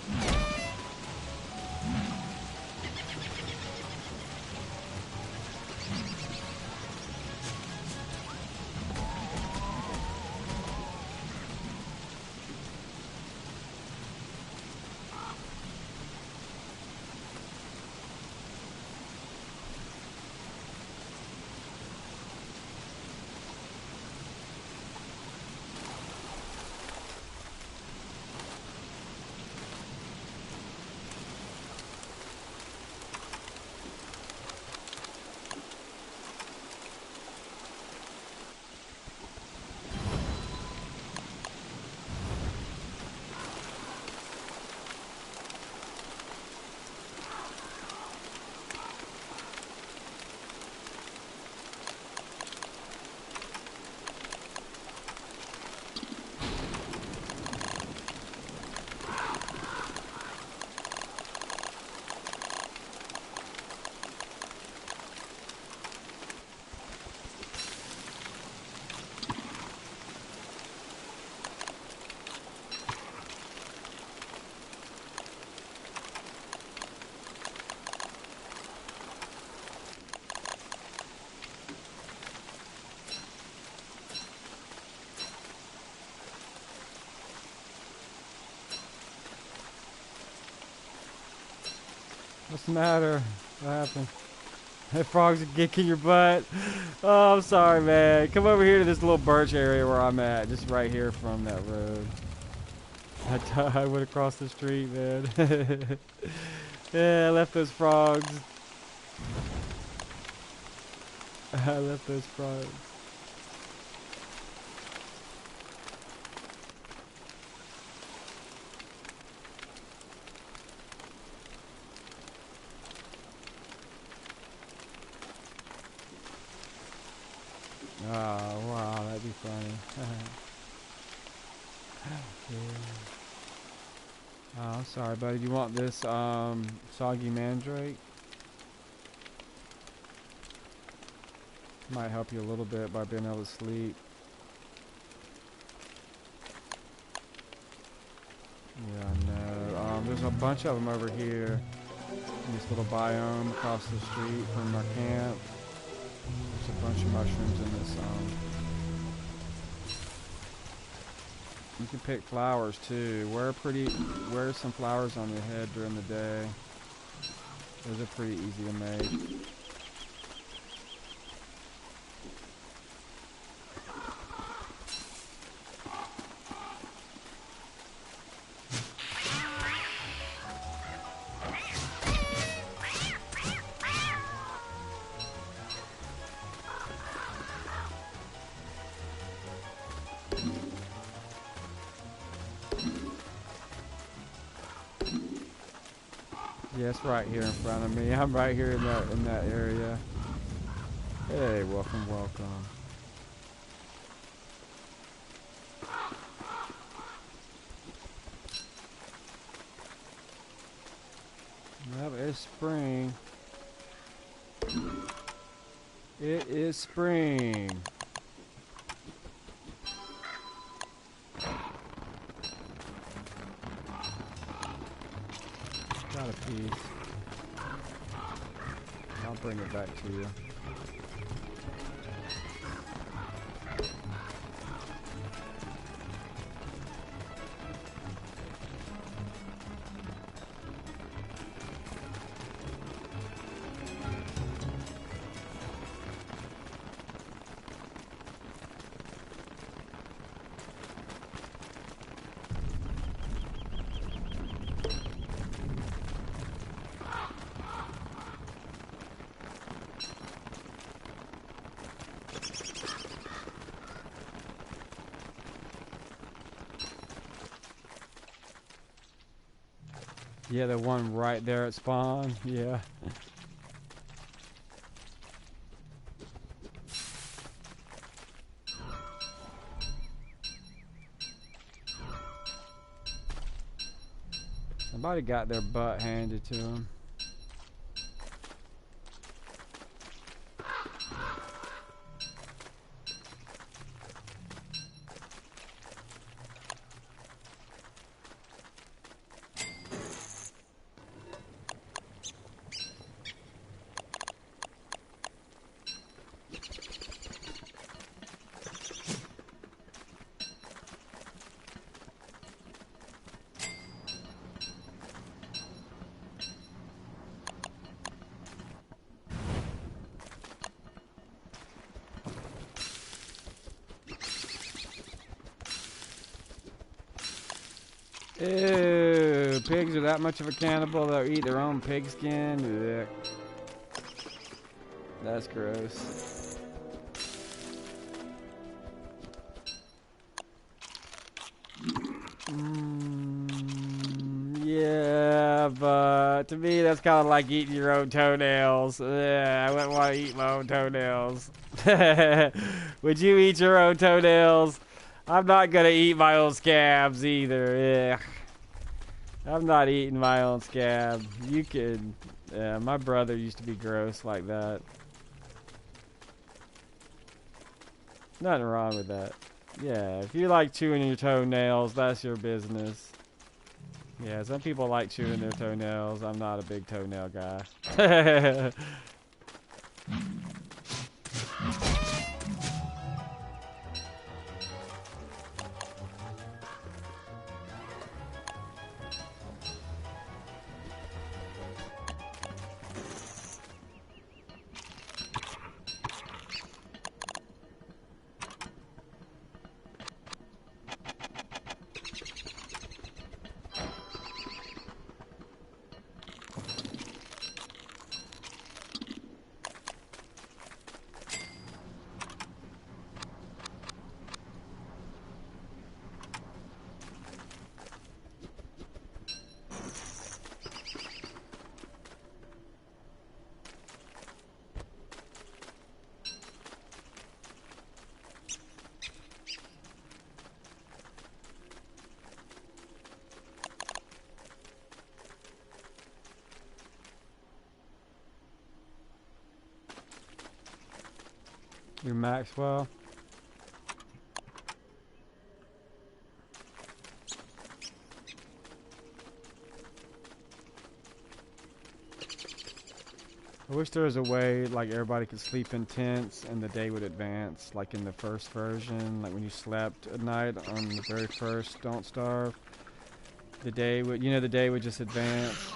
What's the matter? What happened? That frog's kicking your butt. Oh, I'm sorry, man. Come over here to this little birch area where I'm at. Just right here from that road. I went across the street, man. Yeah, I left those frogs. I left those frogs. Oh, wow, that'd be funny. Yeah. Oh, I'm sorry, buddy. You want this soggy mandrake? Might help you a little bit by being able to sleep. Yeah, I know. There's a bunch of them over here in this little biome across the street from our camp. There's a bunch of mushrooms in this. You can pick flowers too. Wear some flowers on your head during the day. Those are pretty easy to make. Yeah, it's right here in front of me. I'm right here in that area. Hey, welcome, welcome. Well, it's spring. It is spring. Got a piece. I'll bring it back to you. Yeah, the one right there at spawn. Yeah. Somebody got their butt handed to them. Ew, pigs are that much of a cannibal they'll eat their own pig skin? Ugh. That's gross. Yeah, but to me that's kind of like eating your own toenails. I wouldn't want to eat my own toenails. Would you eat your own toenails? I'm not gonna eat my own scabs either. Ugh. I'm not eating my own scab. You could. Yeah, my brother used to be gross like that. Nothing wrong with that. Yeah, if you like chewing your toenails, that's your business. Yeah, some people like chewing their toenails. I'm not a big toenail guy. You're Maxwell. I wish there was a way like everybody could sleep in tents and the day would advance, like in the first version, like when you slept at night on the very first Don't Starve. The day would, the day would just advance.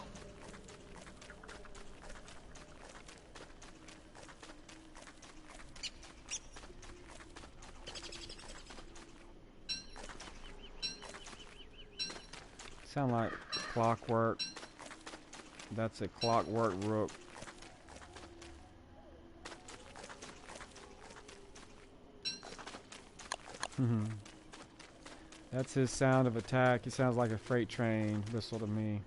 Sound like clockwork. That's a clockwork rook. That's his sound of attack. He sounds like a freight train whistle to me.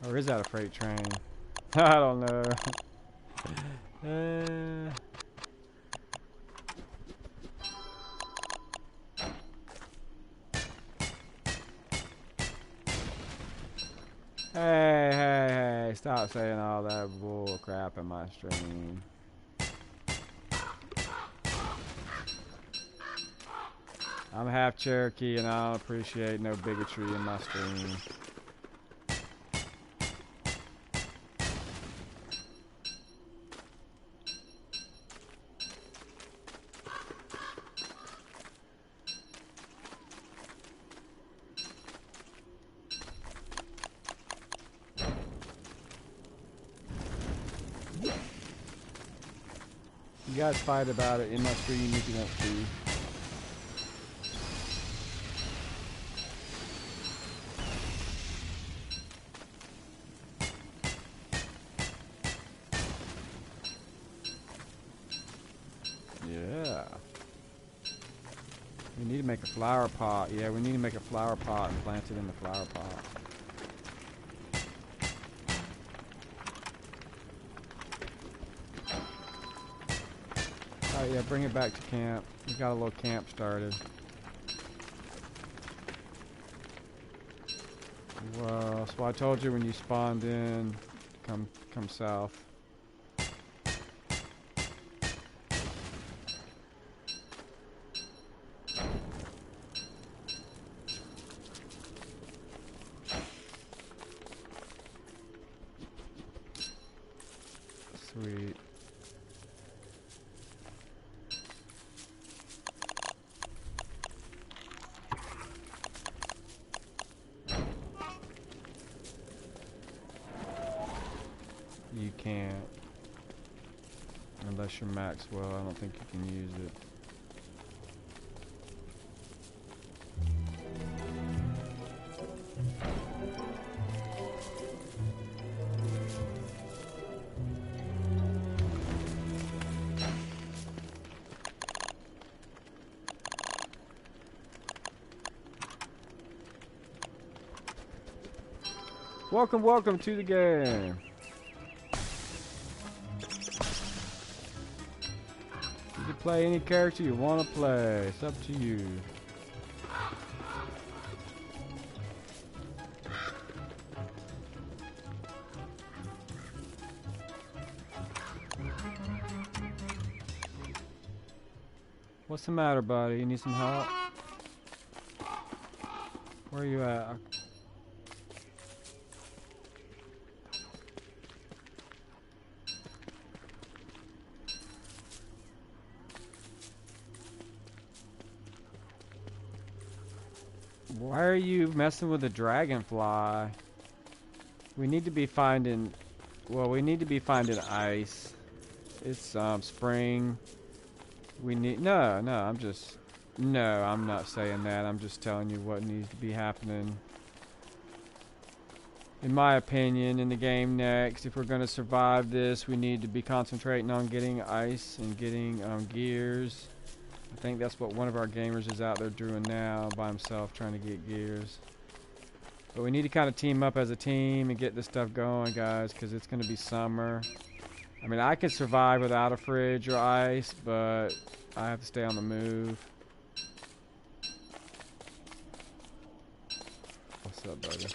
Or is that a freight train? I don't know. Hey, stop saying all that bull crap in my stream. I'm half Cherokee and I don't appreciate no bigotry in my stream. You guys fight about it in my stream if you want to. Yeah. We need to make a flower pot. Yeah, we need to make a flower pot and plant it in the flower pot. Oh yeah, bring it back to camp. We got a little camp started. Well, so I told you when you spawned in, come south. Sweet. You can't. Unless you're Maxwell, I don't think you can use it. Welcome, welcome to the game. You can play any character you want to play. It's up to you. What's the matter, buddy? You need some help? Where are you at? Why are you messing with the dragonfly? We need to be finding... Well, we need to be finding ice. It's, spring. We need... No, I'm just... No, I'm not saying that. I'm just telling you what needs to be happening. In my opinion, in the game next, if we're going to survive this, we need to be concentrating on getting ice and getting, gears. I think that's what one of our gamers is out there doing now by himself, trying to get gears. But we need to kind of team up as a team and get this stuff going, guys, because it's going to be summer. I mean, I could survive without a fridge or ice, but I have to stay on the move. What's up, buddy?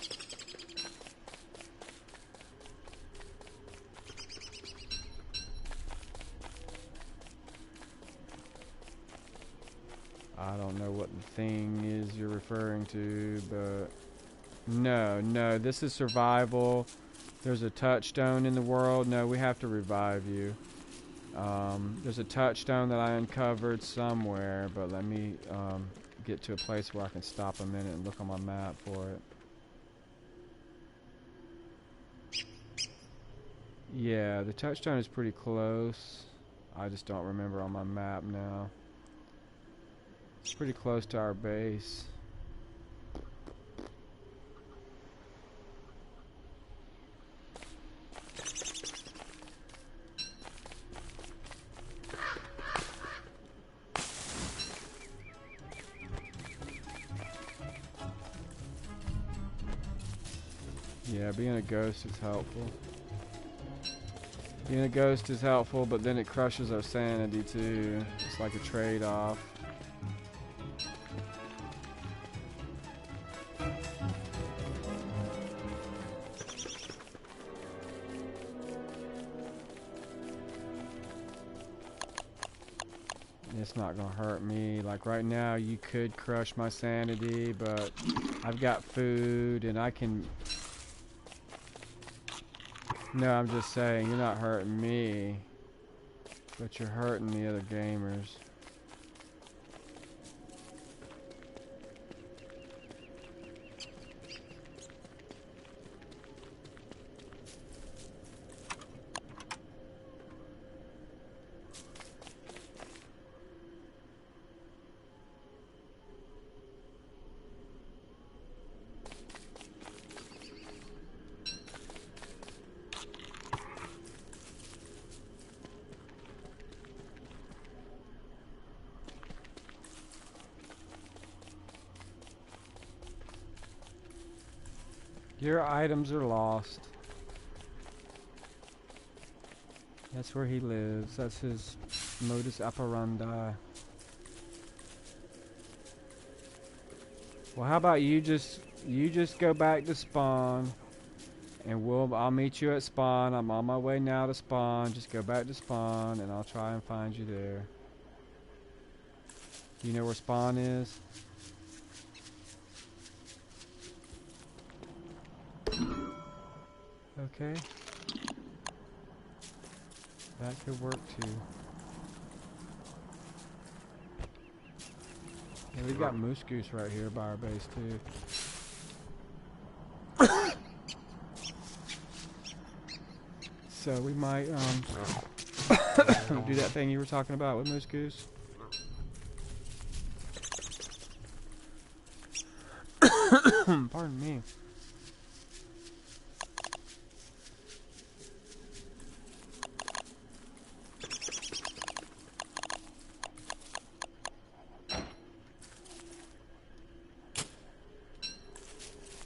I don't know what the thing is you're referring to, but no, this is survival. There's a touchstone in the world. No, we have to revive you. There's a touchstone that I uncovered somewhere, but let me get to a place where I can stop a minute and look on my map for it. Yeah, the touchstone is pretty close. I just don't remember on my map now. It's pretty close to our base. Yeah, being a ghost is helpful. Being a ghost is helpful, but then it crushes our sanity too. It's like a trade-off. It's not gonna hurt me. Like right now, you could crush my sanity, but I've got food and I can... No, I'm just saying, you're not hurting me, but you're hurting the other gamers. Your items are lost. That's where he lives. That's his modus operandi. Well, how about you just go back to spawn, and I'll meet you at spawn. I'm on my way now to spawn. Just go back to spawn, and I'll try and find you there. You know where spawn is? Okay. That could work too. Yeah, we got moose goose right here by our base too. So we might Do that thing you were talking about with Moose Goose. Pardon me.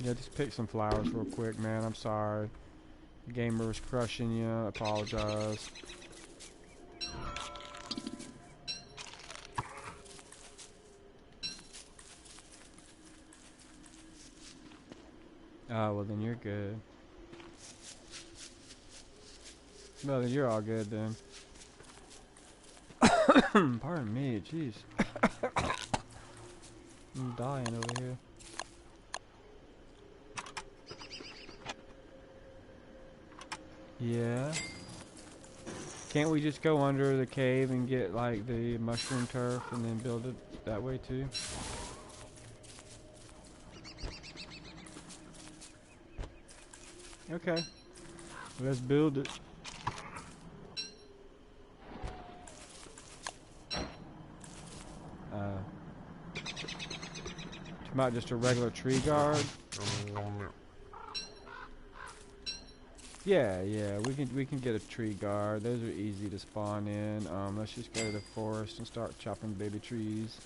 Yeah, just pick some flowers real quick, man. I'm sorry. The gamer was crushing you. I apologize. Oh, well then you're good. Well then you're all good then. Pardon me, jeez. I'm dying over here. Yeah. Can't we just go under the cave and get like the mushroom turf and then build it that way too? Okay. Let's build it. About just a regular tree guard. Yeah, we can get a tree guard. Those are easy to spawn in. Let's just go to the forest and start chopping baby trees.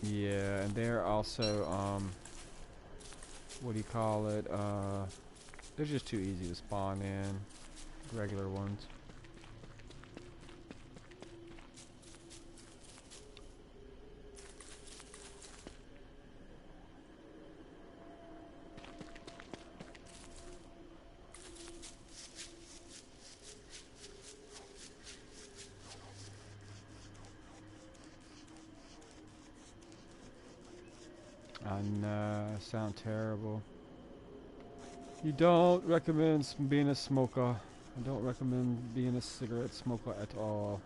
Yeah, and they're also what do you call it? They're just too easy to spawn in. Regular ones. I know, I sound terrible. You don't recommend being a smoker. I don't recommend being a cigarette smoker at all.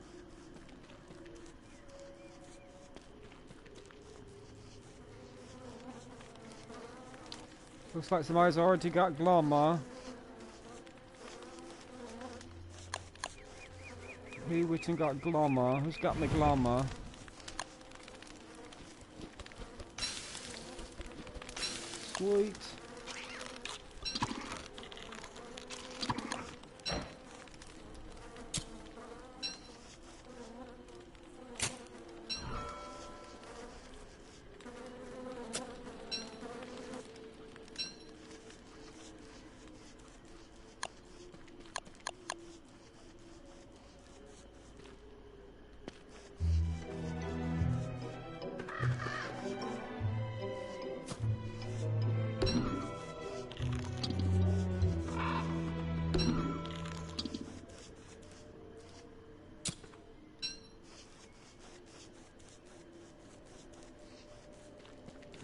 Looks like somebody's already got glamour. Who which one got glamour? Who's got my glamour? Sweet.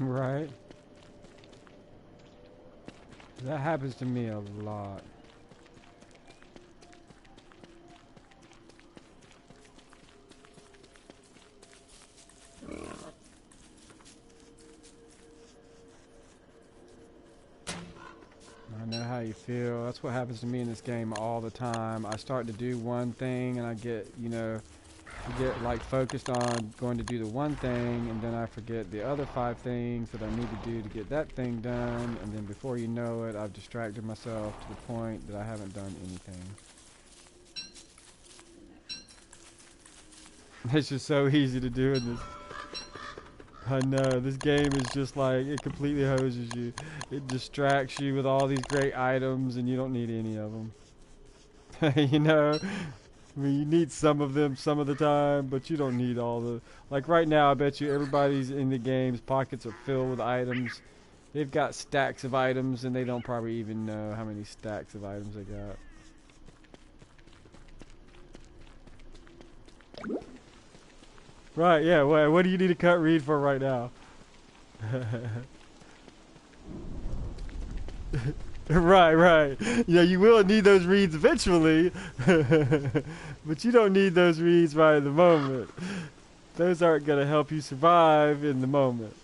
Right. That happens to me a lot. I know how you feel. That's what happens to me in this game all the time. I start to do one thing and I get, get like focused on going to do the one thing, and then I forget the other 5 things that I need to do to get that thing done, and then before you know it, I've distracted myself to the point that I haven't done anything. It's just so easy to do in this. I know, this game is just like, it completely hoses you. It distracts you with all these great items and you don't need any of them. You know? I mean, you need some of them some of the time, but you don't need all the... Like right now, I bet you everybody's in the game's pockets are filled with items. They've got stacks of items and they don't probably even know how many stacks of items they got. Right, yeah, what do you need to cut reed for right now? Right. Yeah, you will need those reeds eventually, but you don't need those reeds right at the moment. Those aren't going to help you survive in the moment.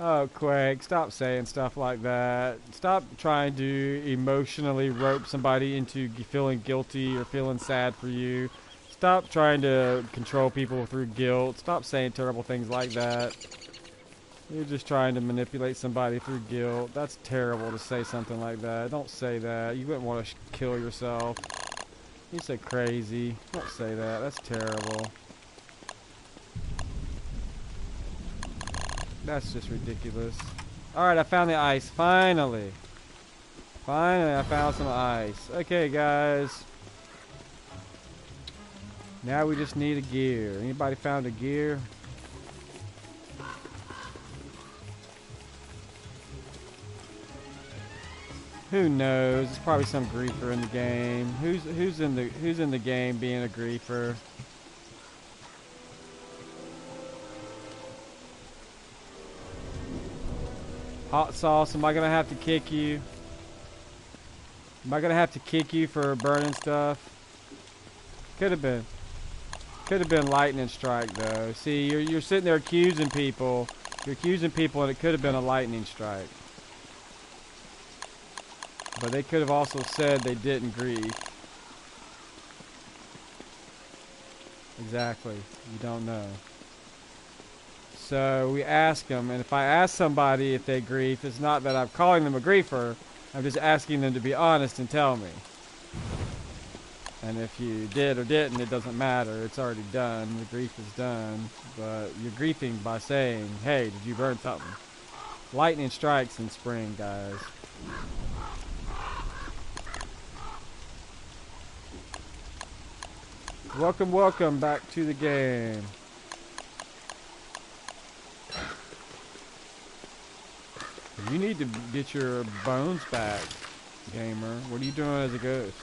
Oh, Quake, stop saying stuff like that. Stop trying to emotionally rope somebody into feeling guilty or feeling sad for you. Stop trying to control people through guilt. Stop saying terrible things like that. You're just trying to manipulate somebody through guilt. That's terrible to say something like that. Don't say that. You wouldn't want to kill yourself. You're so crazy. Don't say that. That's terrible. That's just ridiculous. Alright, I found the ice. Finally. Finally, I found some ice. Okay, guys. Now we just need a gear. Anybody found a gear? Who knows? It's probably some griefer in the game. Who's in the game being a griefer? Hot sauce, am I gonna have to kick you? Am I gonna have to kick you for burning stuff? Could have been. Could have been lightning strike though. See, you're sitting there accusing people. You're accusing people, and it could have been a lightning strike. But they could have also said they didn't grieve. Exactly. You don't know. So we ask them, and if I ask somebody if they grief, it's not that I'm calling them a griefer. I'm just asking them to be honest and tell me. And if you did or didn't, it doesn't matter. It's already done. The grief is done. But you're griefing by saying, hey, did you burn something? Lightning strikes in spring, guys. Welcome, welcome back to the game. You need to get your bones back, gamer. What are you doing as a ghost?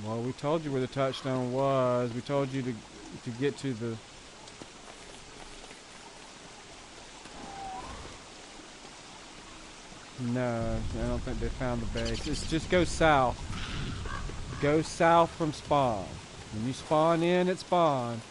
Well, we told you where the touchstone was. We told you to get to the... No, I don't think they found the base. It's just go south. Go south from spawn. When you spawn in, it spawn.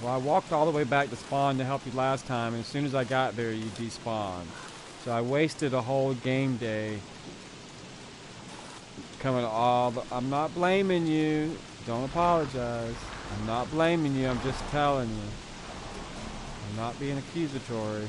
Well, I walked all the way back to spawn to help you last time, and as soon as I got there, you despawned. So I wasted a whole game day coming all the... I'm not blaming you. Don't apologize. I'm not blaming you. I'm just telling you. I'm not being accusatory.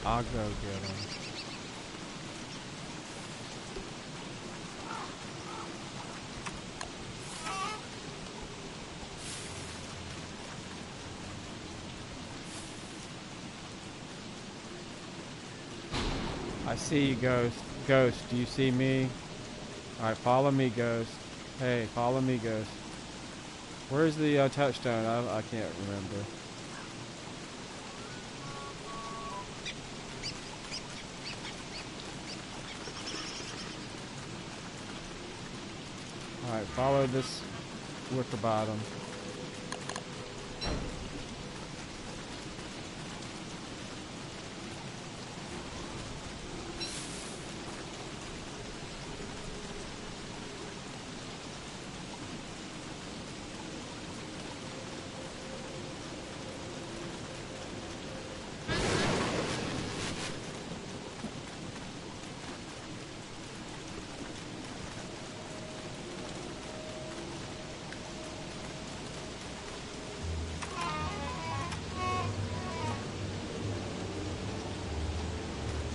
I'll go get him. I see you, Ghost. Ghost, do you see me? Alright, follow me, Ghost. Hey, follow me, Ghost. Where's the touchstone? I can't remember. Alright, follow this wicker bottom.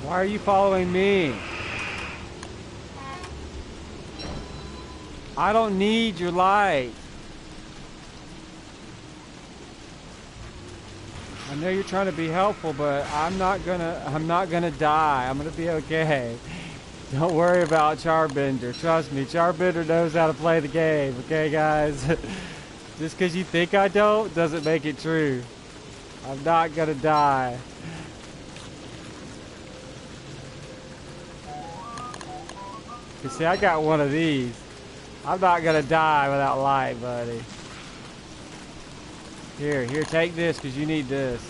Why are you following me? I don't need your light. I know you're trying to be helpful, but I'm not gonna die. I'm gonna be okay. Don't worry about Charbender. Trust me, Charbender knows how to play the game, okay guys? Just because you think I don't, doesn't make it true. I'm not gonna die. You see, I got one of these. I'm not gonna die without light, buddy. Here, take this, because you need this.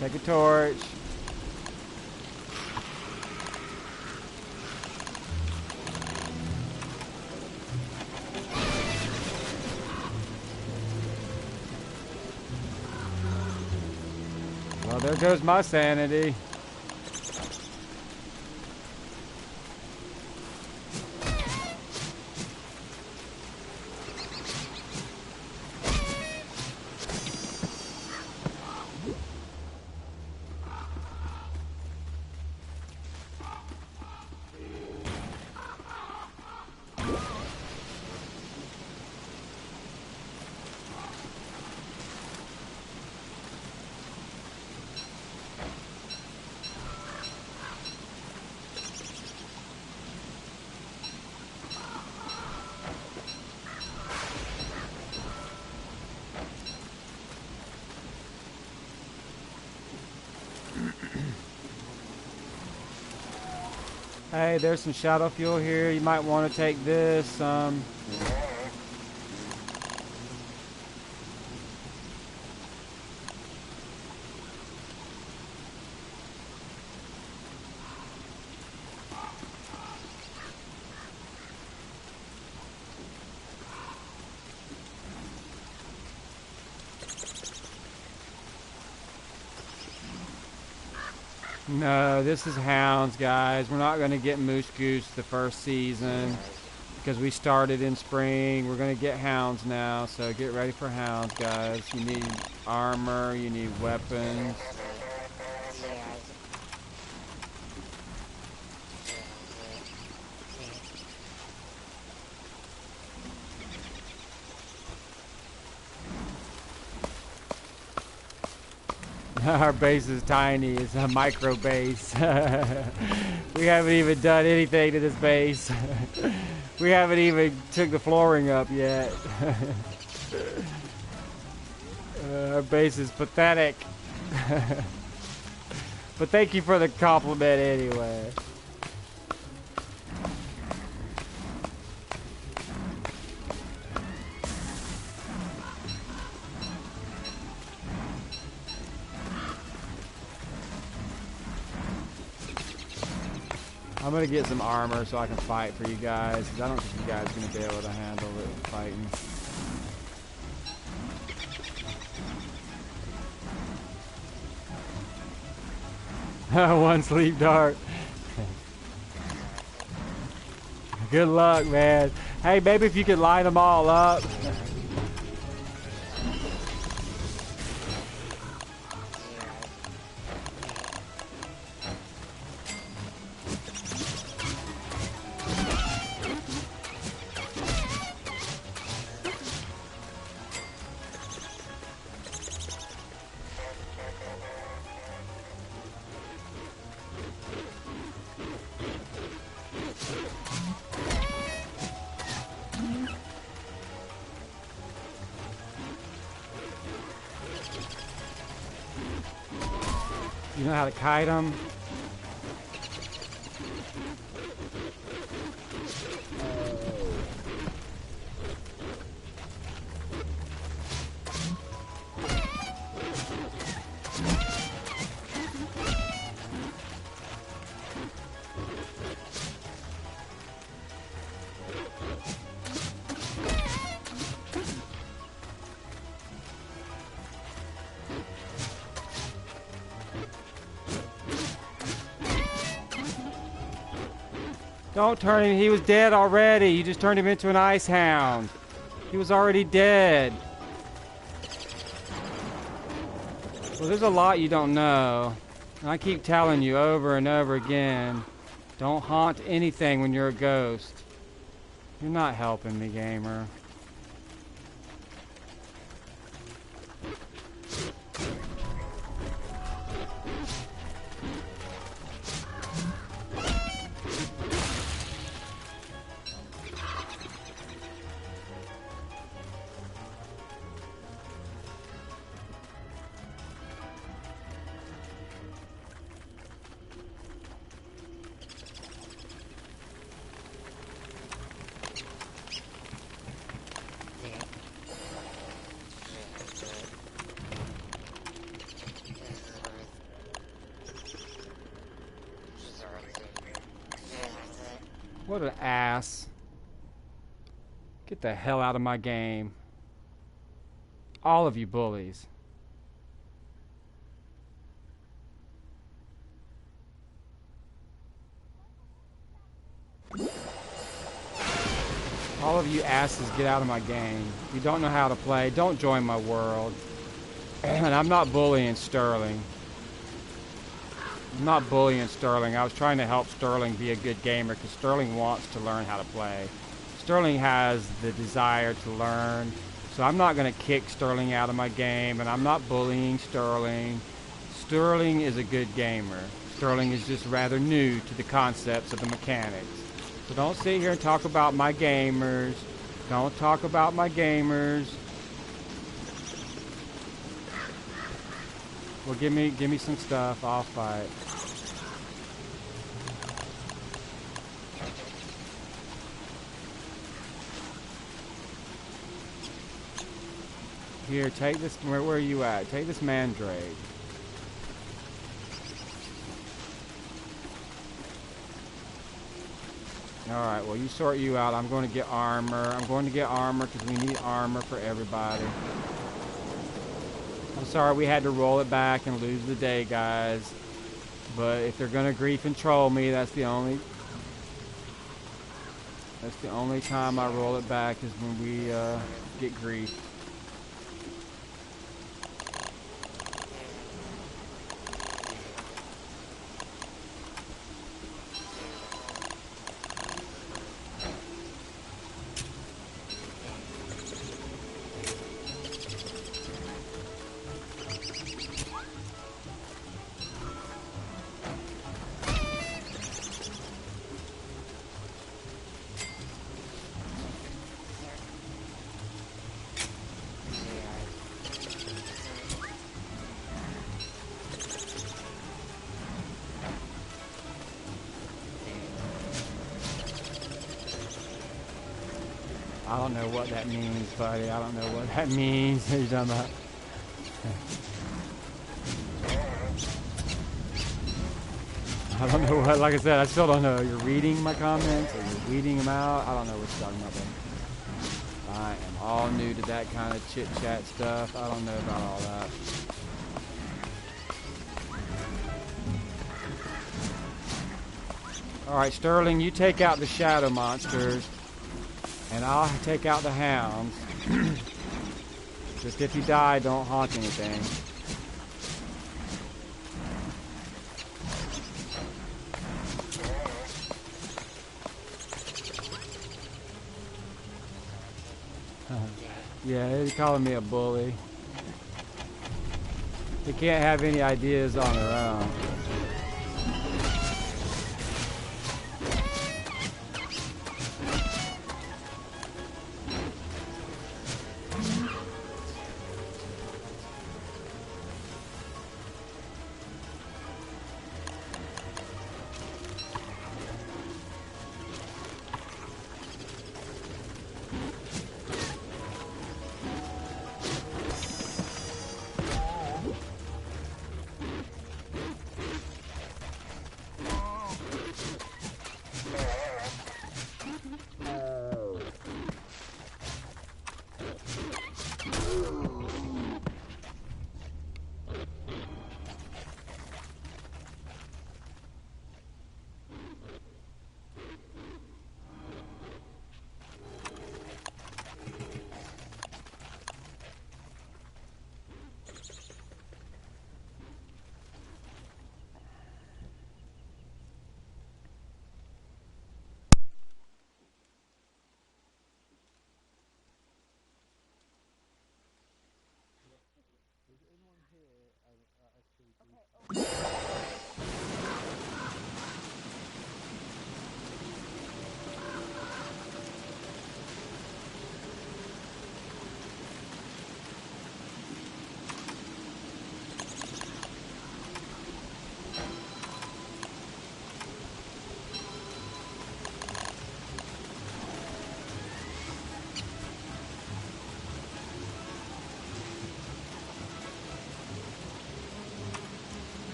Take a torch. Well, there goes my sanity. Hey, there's some shadow fuel here. You might want to take this. No, this is hounds, guys. We're not going to get moose goose the first season because we started in spring. We're going to get hounds now, so get ready for hounds, guys. You need armor, you need weapons. Our base is tiny. It's a micro base. We haven't even done anything to this base. We haven't even took the flooring up yet. Our base is pathetic. But thank you for the compliment anyway. I'm gonna get some armor so I can fight for you guys, because I don't think you guys are gonna be able to handle it fighting. One sleep dart. Good luck, man. Hey, maybe if you could line them all up. You know how to kite them? Don't turn him. He was dead already. You just turned him into an ice hound. He was already dead. Well, there's a lot you don't know. And I keep telling you over and over again, don't haunt anything when you're a ghost. You're not helping me, gamer. What an ass. Get the hell out of my game. All of you bullies. All of you asses, get out of my game. You don't know how to play. Don't join my world. And I'm not bullying Sterling. I'm not bullying Sterling. I was trying to help Sterling be a good gamer because Sterling wants to learn how to play. Sterling has the desire to learn. So I'm not going to kick Sterling out of my game, and I'm not bullying Sterling. Sterling is a good gamer. Sterling is just rather new to the concepts of the mechanics. So don't sit here and talk about my gamers. Don't talk about my gamers. Well, give me some stuff. I'll fight. Here, take this. Where are you at? Take this mandrake. Alright, well, you sort you out. I'm going to get armor. I'm going to get armor because we need armor for everybody. I'm sorry we had to roll it back and lose the day, guys. But if they're going to grief and troll me, that's the only time I roll it back is when we get grief. I don't know what that means, buddy. I don't know what that means. What are you talking about? I don't know what, like I said, I still don't know. You're reading my comments or you're weeding them out. I don't know what you're talking about, buddy. I am all new to that kind of chit-chat stuff. I don't know about all that. Alright, Sterling, you take out the shadow monsters. And I'll take out the hounds. Just if you die, don't haunt anything. Yeah, they're calling me a bully. They can't have any ideas on their own.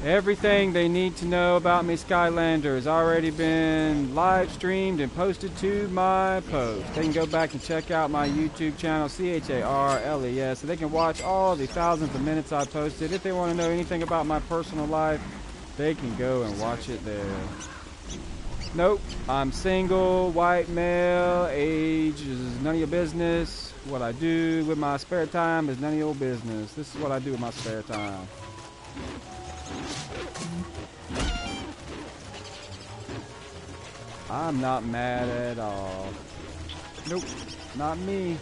Everything they need to know about me, Skylander, has already been live streamed and posted to my post. They can go back and check out my YouTube channel, CHARLES, so they can watch all the thousands of minutes I posted. If they want to know anything about my personal life, they can go and watch it there. Nope, I'm single, white male, age is none of your business. What I do with my spare time is none of your business. This is what I do with my spare time. I'm not mad at all. Nope, not me.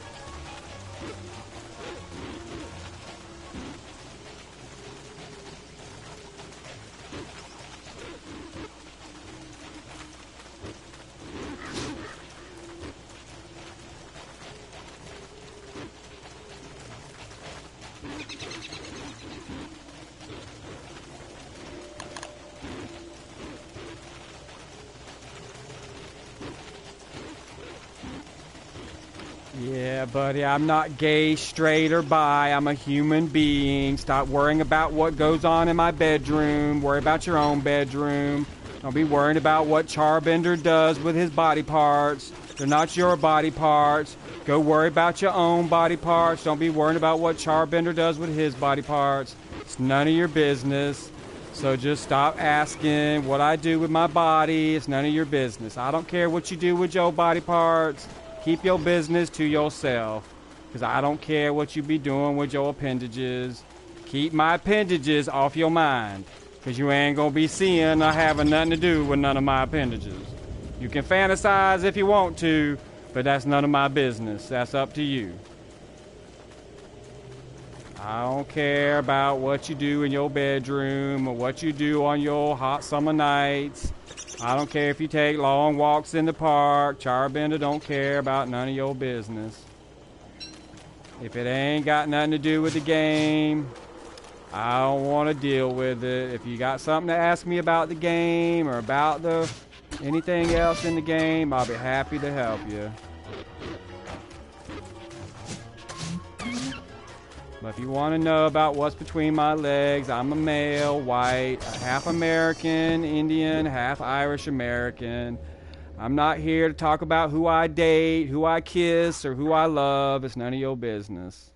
Yeah, buddy, I'm not gay, straight, or bi. I'm a human being. Stop worrying about what goes on in my bedroom. Worry about your own bedroom. Don't be worrying about what Charbender does with his body parts. They're not your body parts. Go worry about your own body parts. Don't be worrying about what Charbender does with his body parts. It's none of your business. So just stop asking what I do with my body. It's none of your business. I don't care what you do with your body parts. Keep your business to yourself, because I don't care what you be doing with your appendages. Keep my appendages off your mind, because you ain't going to be seeing or having nothing to do with none of my appendages. You can fantasize if you want to, but that's none of my business. That's up to you. I don't care about what you do in your bedroom or what you do on your hot summer nights. I don't care if you take long walks in the park. Charbender don't care about none of your business. If it ain't got nothing to do with the game, I don't want to deal with it. If you got something to ask me about the game or about anything else in the game, I'll be happy to help you. But if you want to know about what's between my legs, I'm a male, white, half American, Indian, half Irish American. I'm not here to talk about who I date, who I kiss, or who I love. It's none of your business.